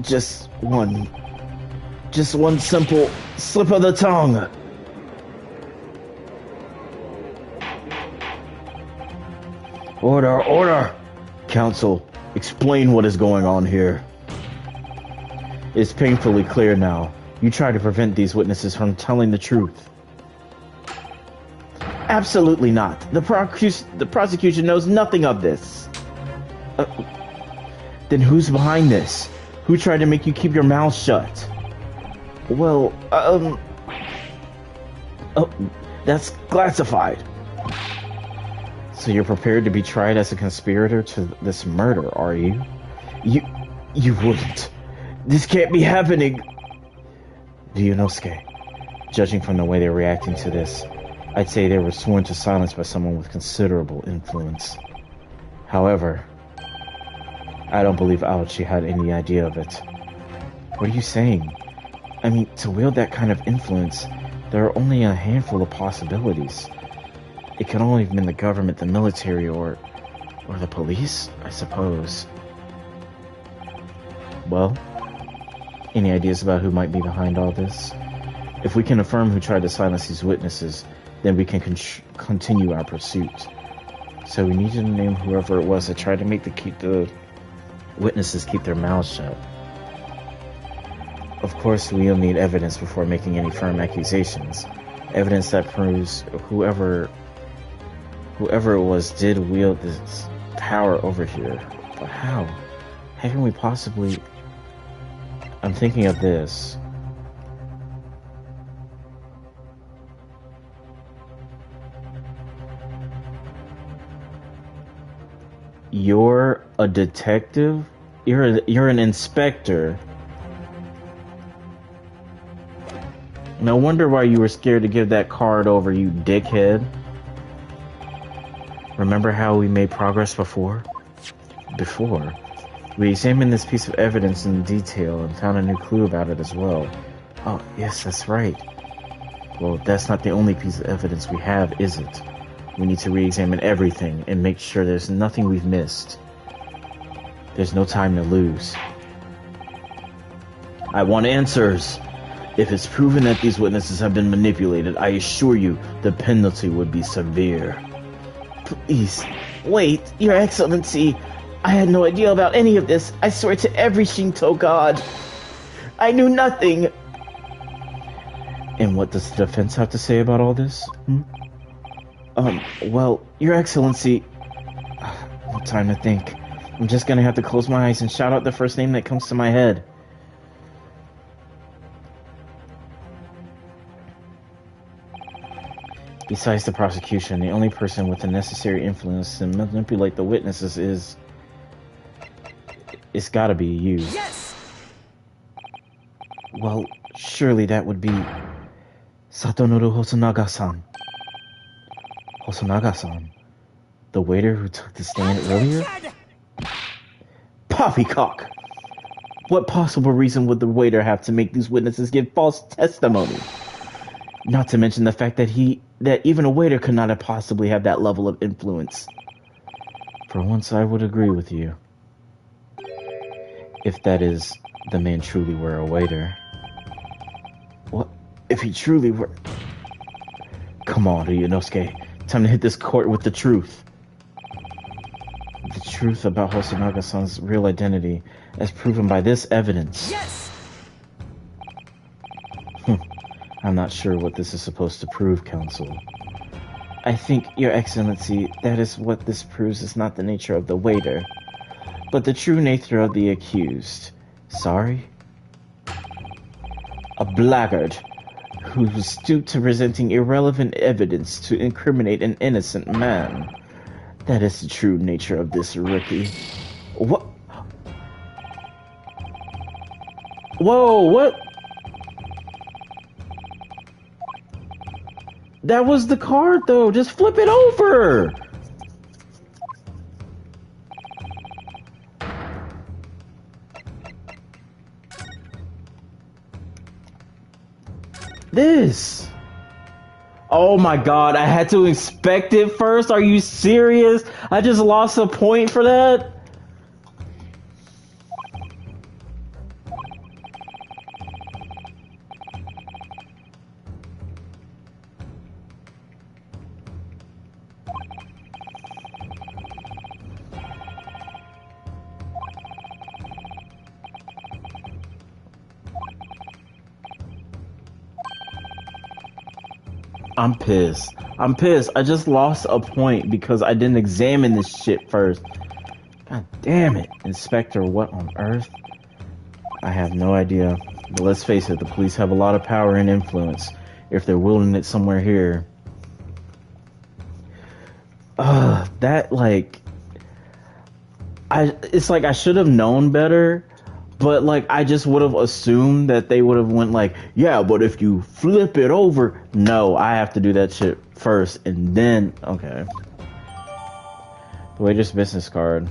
Just one simple slip of the tongue. Order! Counsel, explain what is going on here. It's painfully clear now. You try to prevent these witnesses from telling the truth. Absolutely not. The prosecution knows nothing of this. Then who's behind this? Who tried to make you keep your mouth shut? Well, oh, that's classified. So you're prepared to be tried as a conspirator to this murder, are you? You wouldn't. This can't be happening. Ryunosuke, judging from the way they're reacting to this, I'd say they were sworn to silence by someone with considerable influence. However, I don't believe Aochi had any idea of it. What are you saying? I mean, to wield that kind of influence, there are only a handful of possibilities. It could only have been the government, the military, or the police, I suppose. Well, any ideas about who might be behind all this? If we can affirm who tried to silence these witnesses, then we can continue our pursuit. So we need to name whoever it was that tried to make the witnesses keep their mouths shut. Of course, we'll need evidence before making any firm accusations. Evidence that proves whoever it was did wield this power over here. But how? How can we possibly... I'm thinking of this. You're a detective? You're an inspector. No wonder why you were scared to give that card over, you dickhead. Remember how we made progress before? We examined this piece of evidence in detail and found a new clue about it as well. Oh, yes, that's right. Well, that's not the only piece of evidence we have, is it? We need to re-examine everything and make sure there's nothing we've missed. There's no time to lose. I want answers. If it's proven that these witnesses have been manipulated, I assure you the penalty would be severe. Please, wait, Your Excellency. I had no idea about any of this. I swear to every Shinto god. I knew nothing. And what does the defense have to say about all this? Well, Your Excellency... No time to think. I'm just gonna have to close my eyes and shout out the first name that comes to my head. Besides the prosecution, the only person with the necessary influence to manipulate the witnesses is... It's gotta be you. Yes! Well, surely that would be... Satonoru Hosonaga-san. Hosonaga-san, the waiter who took the stand earlier? Attention! Poppycock! What possible reason would the waiter have to make these witnesses give false testimony? Not to mention the fact that even a waiter could not have possibly have that level of influence. For once, I would agree with you. If that is, the man truly were a waiter. What? If he truly were... Come on, Ryunosuke. Time to hit this court with the truth. The truth about Hosonaga-san's real identity, as proven by this evidence. Yes! I'm not sure what this is supposed to prove, Counsel. I think, Your Excellency, that is what this proves is not the nature of the waiter, but the true nature of the accused. Sorry? A blackguard who was stooped to presenting irrelevant evidence to incriminate an innocent man. That is the true nature of this rookie. What? Whoa, what? That was the card, though. Just flip it over. This. Oh my god, I had to inspect it first? Are you serious? I just lost a point for that? I'm pissed. I'm pissed. I just lost a point because I didn't examine this shit first. God damn it. Inspector, what on earth? I have no idea. But let's face it, the police have a lot of power and influence. If they're wielding it somewhere here. That, like... It's like I should have known better. But, like, I just would have assumed that they would have went like, yeah, but if you flip it over... No, I have to do that shit first, and then... Okay. The waiter's business card.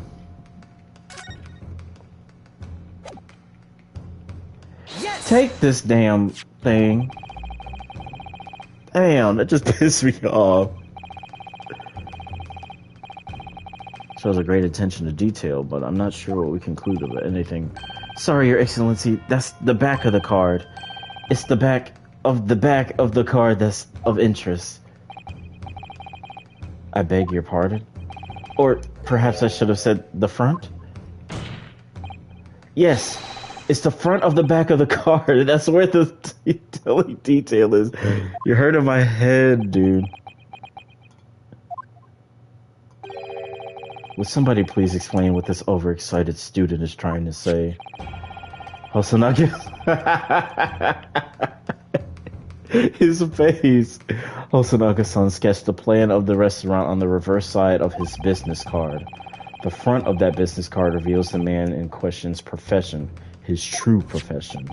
Yes! Take this damn thing. Damn, that just pissed me off. Shows a great attention to detail, but I'm not sure what we conclude of anything. Sorry, Your Excellency, that's the back of the card. It's the back of the card that's of interest. I beg your pardon? Or perhaps I should have said the front? Yes, it's the front of the back of the card. That's where the detail is. You're hurting my head, dude. Would somebody please explain what this overexcited student is trying to say? Hosonaga... His face. Hosonaga-san sketched the plan of the restaurant on the reverse side of his business card. The front of that business card reveals the man in question's profession, his true profession.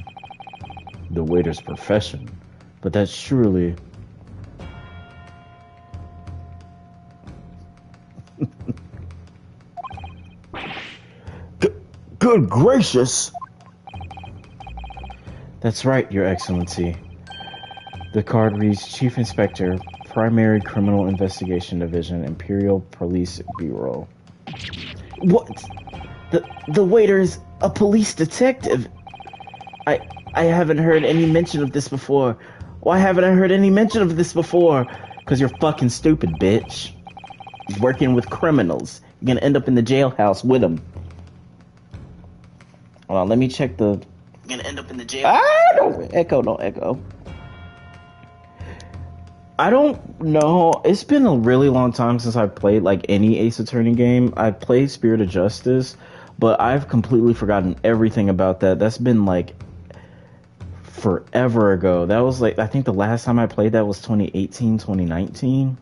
The waiter's profession. But that's surely... Good gracious! That's right, Your Excellency. The card reads Chief Inspector, Primary Criminal Investigation Division, Imperial Police Bureau. What? The waiter is a police detective? I haven't heard any mention of this before. Why haven't I heard any mention of this before? Because you're fucking stupid, bitch. Working with criminals. You're gonna end up in the jailhouse with them. Hold on, let me check the... You're gonna end up in the jail... Don't echo. I don't know. It's been a really long time since I've played, like, any Ace Attorney game. I've played Spirit of Justice, but I've completely forgotten everything about that. That's been, like, forever ago. That was, like, I think the last time I played that was 2018, 2019.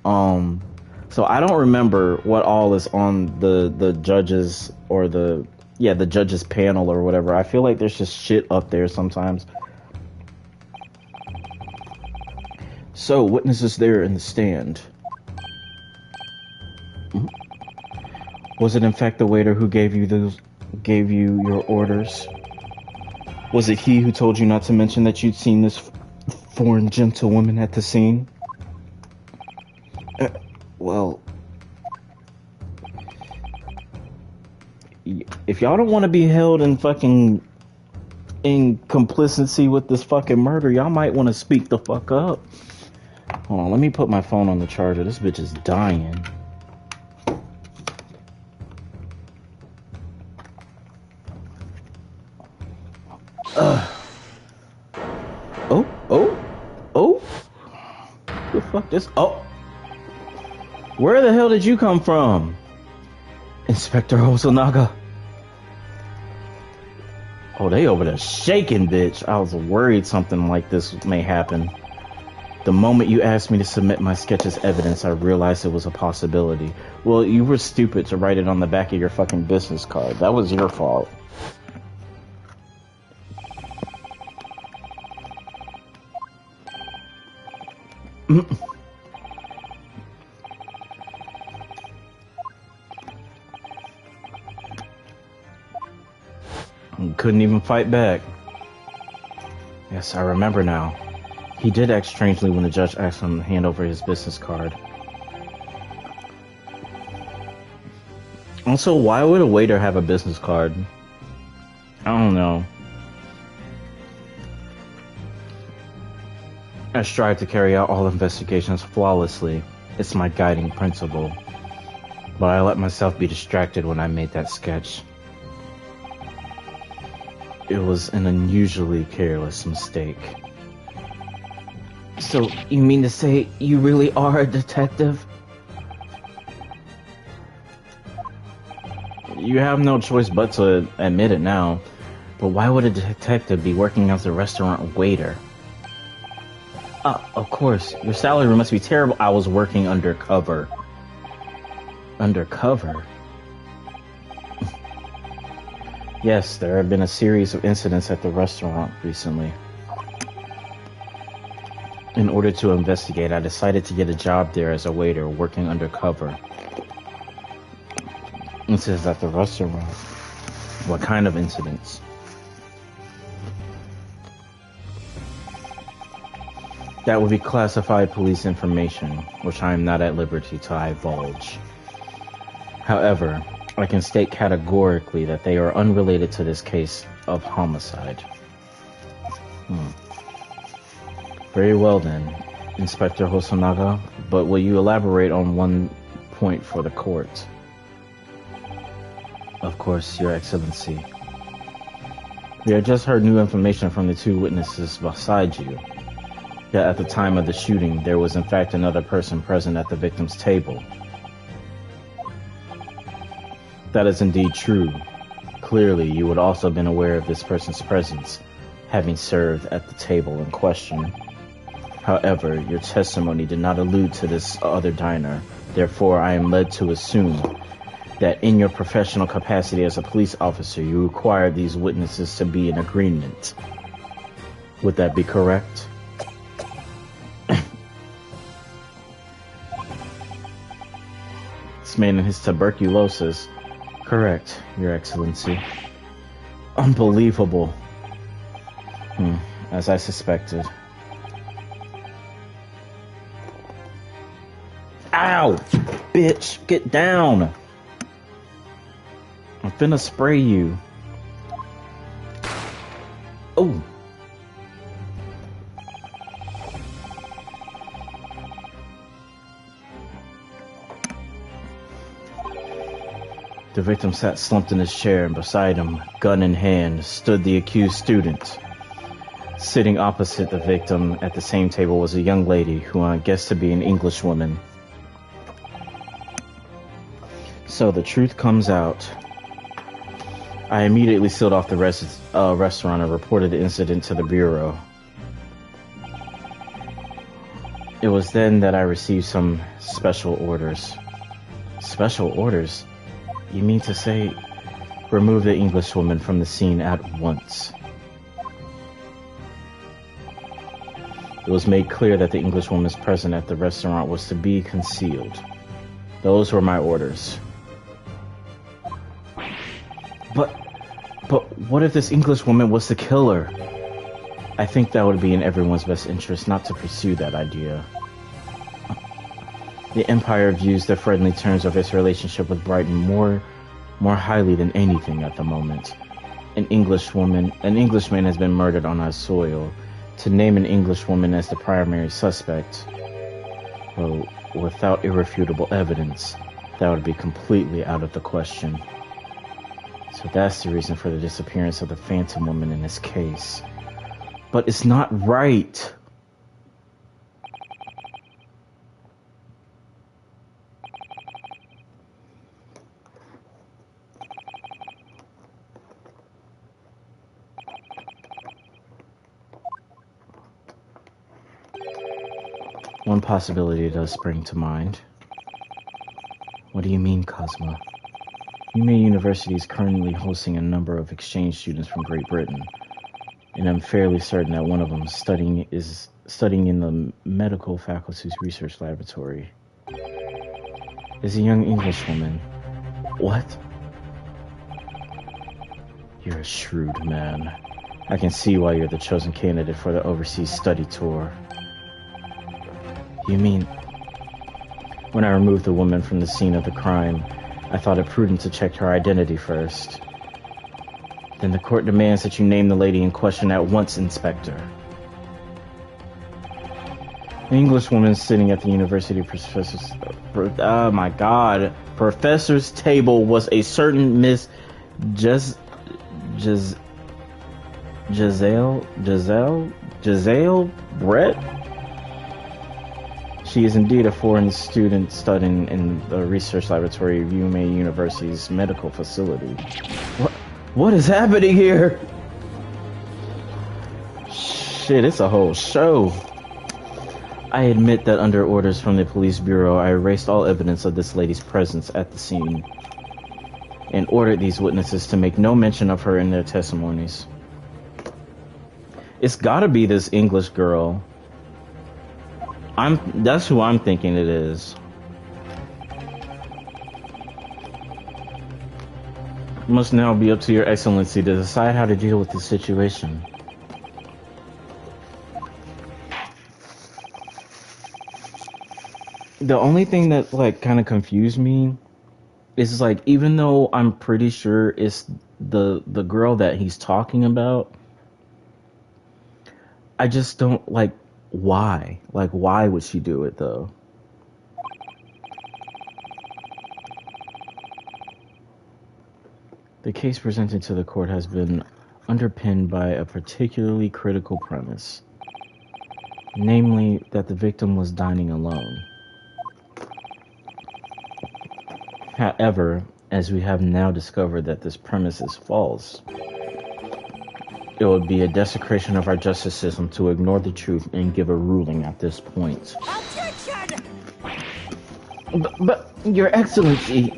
So I don't remember what all is on the judges or the judges panel or whatever. I feel like there's just shit up there sometimes. So, witnesses there in the stand. Was it in fact the waiter who gave you your orders? Was it he who told you not to mention that you'd seen this foreign gentlewoman at the scene? Well, if y'all don't want to be held in complicity with this fucking murder, y'all might want to speak the fuck up. Hold on, let me put my phone on the charger. This bitch is dying. Oh. The fuck this? Oh. Where the hell did you come from? Inspector Hosonaga. Oh, they over there shaking, bitch. I was worried something like this may happen. The moment you asked me to submit my sketch as evidence, I realized it was a possibility. Well, you were stupid to write it on the back of your fucking business card. That was your fault. Couldn't even fight back. Yes, I remember now. He did act strangely when the judge asked him to hand over his business card. Also, why would a waiter have a business card? I don't know. I strive to carry out all investigations flawlessly. It's my guiding principle. But I let myself be distracted when I made that sketch. It was an unusually careless mistake. So, you mean to say you really are a detective? You have no choice but to admit it now. But why would a detective be working as a restaurant waiter? Of course. Your salary must be terrible. I was working undercover. Undercover? Yes, there have been a series of incidents at the restaurant recently. In order to investigate, I decided to get a job there as a waiter, working undercover. Incidents at the restaurant? What kind of incidents? That would be classified police information, which I am not at liberty to divulge. However, I can state categorically that they are unrelated to this case of homicide. Very well then, Inspector Hosonaga, but will you elaborate on one point for the court? Of course, Your Excellency. We have just heard new information from the two witnesses beside you. That at the time of the shooting, there was in fact another person present at the victim's table. That is indeed true. Clearly, you would also have been aware of this person's presence, having served at the table in question. However, your testimony did not allude to this other diner. Therefore, I am led to assume that in your professional capacity as a police officer, you require these witnesses to be in agreement. Would that be correct? This man and his tuberculosis. Correct, Your Excellency. Unbelievable. As I suspected. Ow! Bitch, get down! I'm finna spray you. Oh! The victim sat slumped in his chair, and beside him, gun in hand, stood the accused student. Sitting opposite the victim at the same table was a young lady who I guessed to be an Englishwoman. So the truth comes out. I immediately sealed off the restaurant and reported the incident to the bureau. It was then that I received some special orders. Special orders? You mean to say, remove the Englishwoman from the scene at once? It was made clear that the Englishwoman's presence at the restaurant was to be concealed. Those were my orders. But what if this English woman was the killer? I think that would be in everyone's best interest not to pursue that idea. The Empire views the friendly terms of its relationship with Brighton more highly than anything at the moment. An Englishman has been murdered on our soil. To name an Englishwoman as the primary suspect, well, without irrefutable evidence, that would be completely out of the question. So that's the reason for the disappearance of the Phantom Woman in this case. But it's not right. One possibility does spring to mind. What do you mean, Cosmo? UMA University is currently hosting a number of exchange students from Great Britain, and I'm fairly certain that one of them is studying in the medical faculty's research laboratory. Is a young Englishwoman. What? You're a shrewd man. I can see why you're the chosen candidate for the overseas study tour. You mean... When I removed the woman from the scene of the crime, I thought it prudent to check her identity first. Then the court demands that you name the lady in question at once, Inspector. The Englishwoman sitting at the university professor's... Oh my god. Professor's table was a certain Miss Giselle Brett? She is indeed a foreign student studying in the research laboratory of UMA University's medical facility. What is happening here? Shit, it's a whole show. I admit that under orders from the police bureau, I erased all evidence of this lady's presence at the scene and ordered these witnesses to make no mention of her in their testimonies. It's gotta be this English girl. That's who I'm thinking it is. It must now be up to Your Excellency to decide how to deal with this situation. The only thing that like kind of confused me is like, even though I'm pretty sure it's the girl that he's talking about, I just don't like why. Like, why would she do it though? The case presented to the court has been underpinned by a particularly critical premise, namely that the victim was dining alone. However, as we have now discovered that this premise is false, it would be a desecration of our justice system to ignore the truth and give a ruling at this point. Objection! But Your Excellency,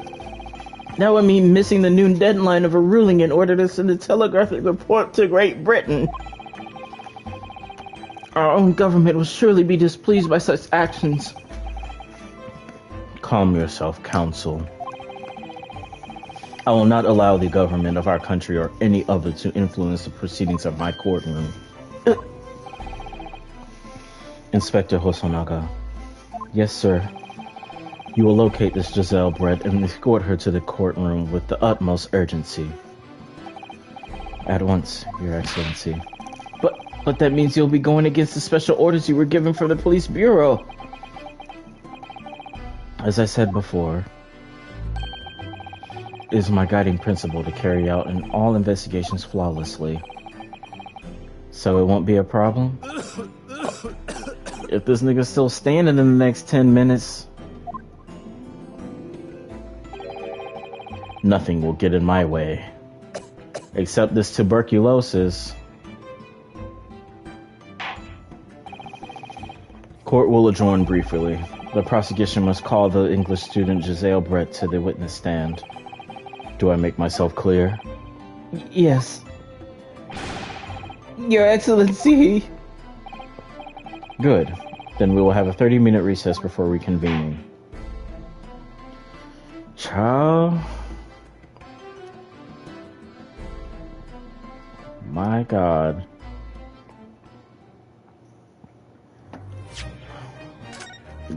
that would mean missing the noon deadline of a ruling in order to send a telegraphic report to Great Britain. Our own government will surely be displeased by such actions. Calm yourself, Counsel. I will not allow the government of our country or any other to influence the proceedings of my courtroom. Inspector Hosonaga. Yes, sir. You will locate this Giselle Brett and escort her to the courtroom with the utmost urgency. At once, Your Excellency. But that means you'll be going against the special orders you were given from the police bureau. As I said before, it is my guiding principle to carry out in all investigations flawlessly. So it won't be a problem? If this nigga's still standing in the next 10 minutes, nothing will get in my way. Except this tuberculosis. Court will adjourn briefly. The prosecution must call the English student Giselle Brett to the witness stand. Do I make myself clear? Yes. Your Excellency. Good. Then we will have a 30-minute recess before reconvening. Child, my God.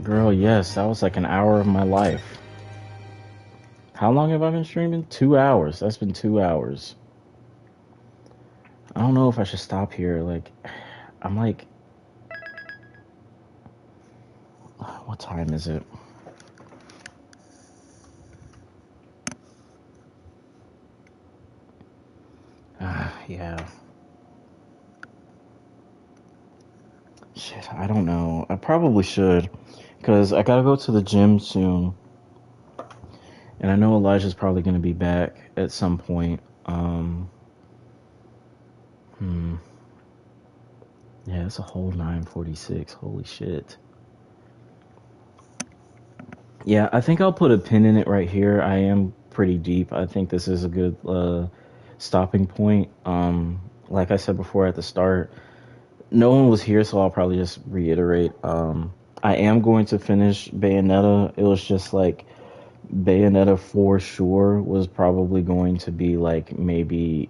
Girl, yes, that was like an hour of my life. How long have I been streaming? 2 hours. That's been 2 hours. I don't know if I should stop here. Like, I'm like, what time is it? Yeah. Shit, I don't know. I probably should, because I gotta go to the gym soon, and I know Elijah's probably gonna be back at some point. Hmm. Yeah, it's a whole 9:46. Holy shit. Yeah, I think I'll put a pin in it right here. I am pretty deep. I think this is a good stopping point. Like I said before at the start, no one was here, so I'll probably just reiterate. I am going to finish Bayonetta. It was just like Bayonetta for sure was probably going to be like maybe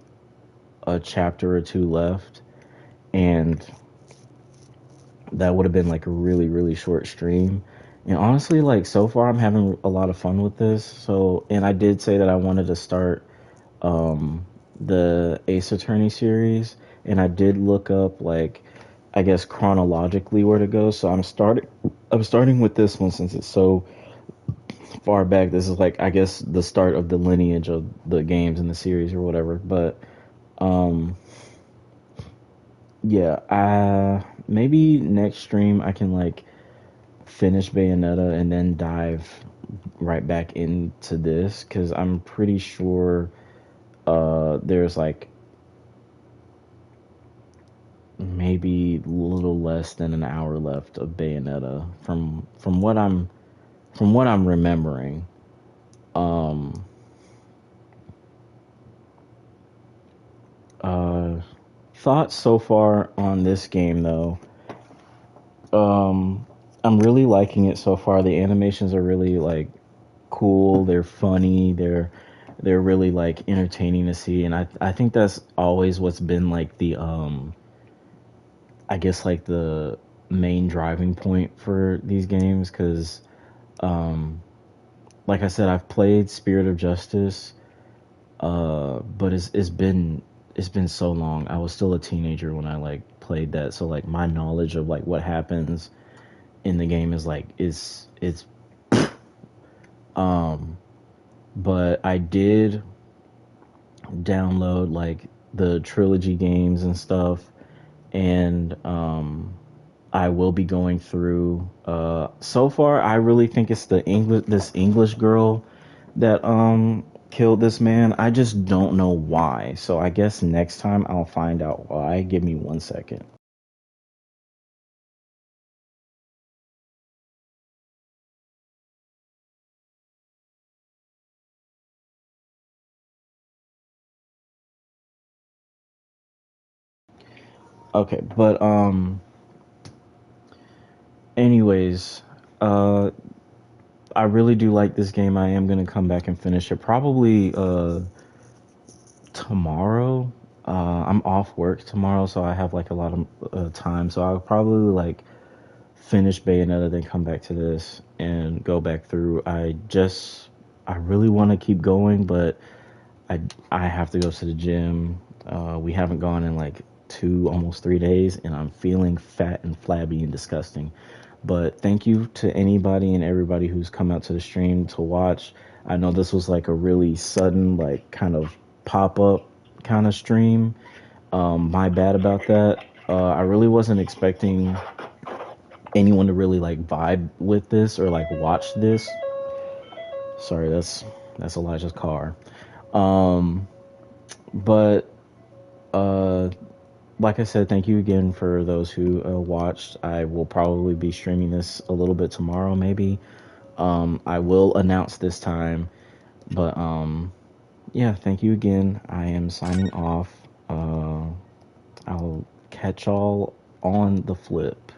a chapter or two left, and that would have been like a really, really short stream. And honestly, like so far, I'm having a lot of fun with this. So, and I did say that I wanted to start the Ace Attorney series, and I did look up like I guess chronologically where to go. So I'm starting with this one since it's so far back. This is like I guess the start of the lineage of the games in the series or whatever. But um, yeah, maybe next stream I can like finish Bayonetta and then dive right back into this because I'm pretty sure there's like maybe a little less than an hour left of Bayonetta from what I'm remembering. Um, uh, Thoughts so far on this game though. Um, I'm really liking it so far. The animations are really like cool. They're funny. They're really like entertaining to see, and I think that's always what's been like the I guess like the main driving point for these games because um like I said, I've played Spirit of Justice, but it's been so long. I was still a teenager when I like played that, so like my knowledge of like what happens in the game is like is it's um but I did download like the trilogy games and stuff, and I will be going through so far I really think it's the English this English girl that killed this man. I just don't know why. So I guess next time I'll find out why. Give me 1 second. Okay, but anyways, uh I really do like this game. I am gonna come back and finish it probably tomorrow. I'm off work tomorrow, so I have like a lot of time. So I'll probably like finish Bayonetta, then come back to this and go back through. I really want to keep going, but I I have to go to the gym. We haven't gone in like 2 almost 3 days, and I'm feeling fat and flabby and disgusting. But thank you to anybody and everybody who's come out to the stream to watch. I know this was like a really sudden, like kind of pop up kind of stream. My bad about that. I really wasn't expecting anyone to really like vibe with this or like watch this. Sorry, that's Elijah's car. Um, but uh, like I said, thank you again for those who watched. I will probably be streaming this a little bit tomorrow, maybe. I will announce this time, but yeah, thank you again. I am signing off. I'll catch y'all on the flip.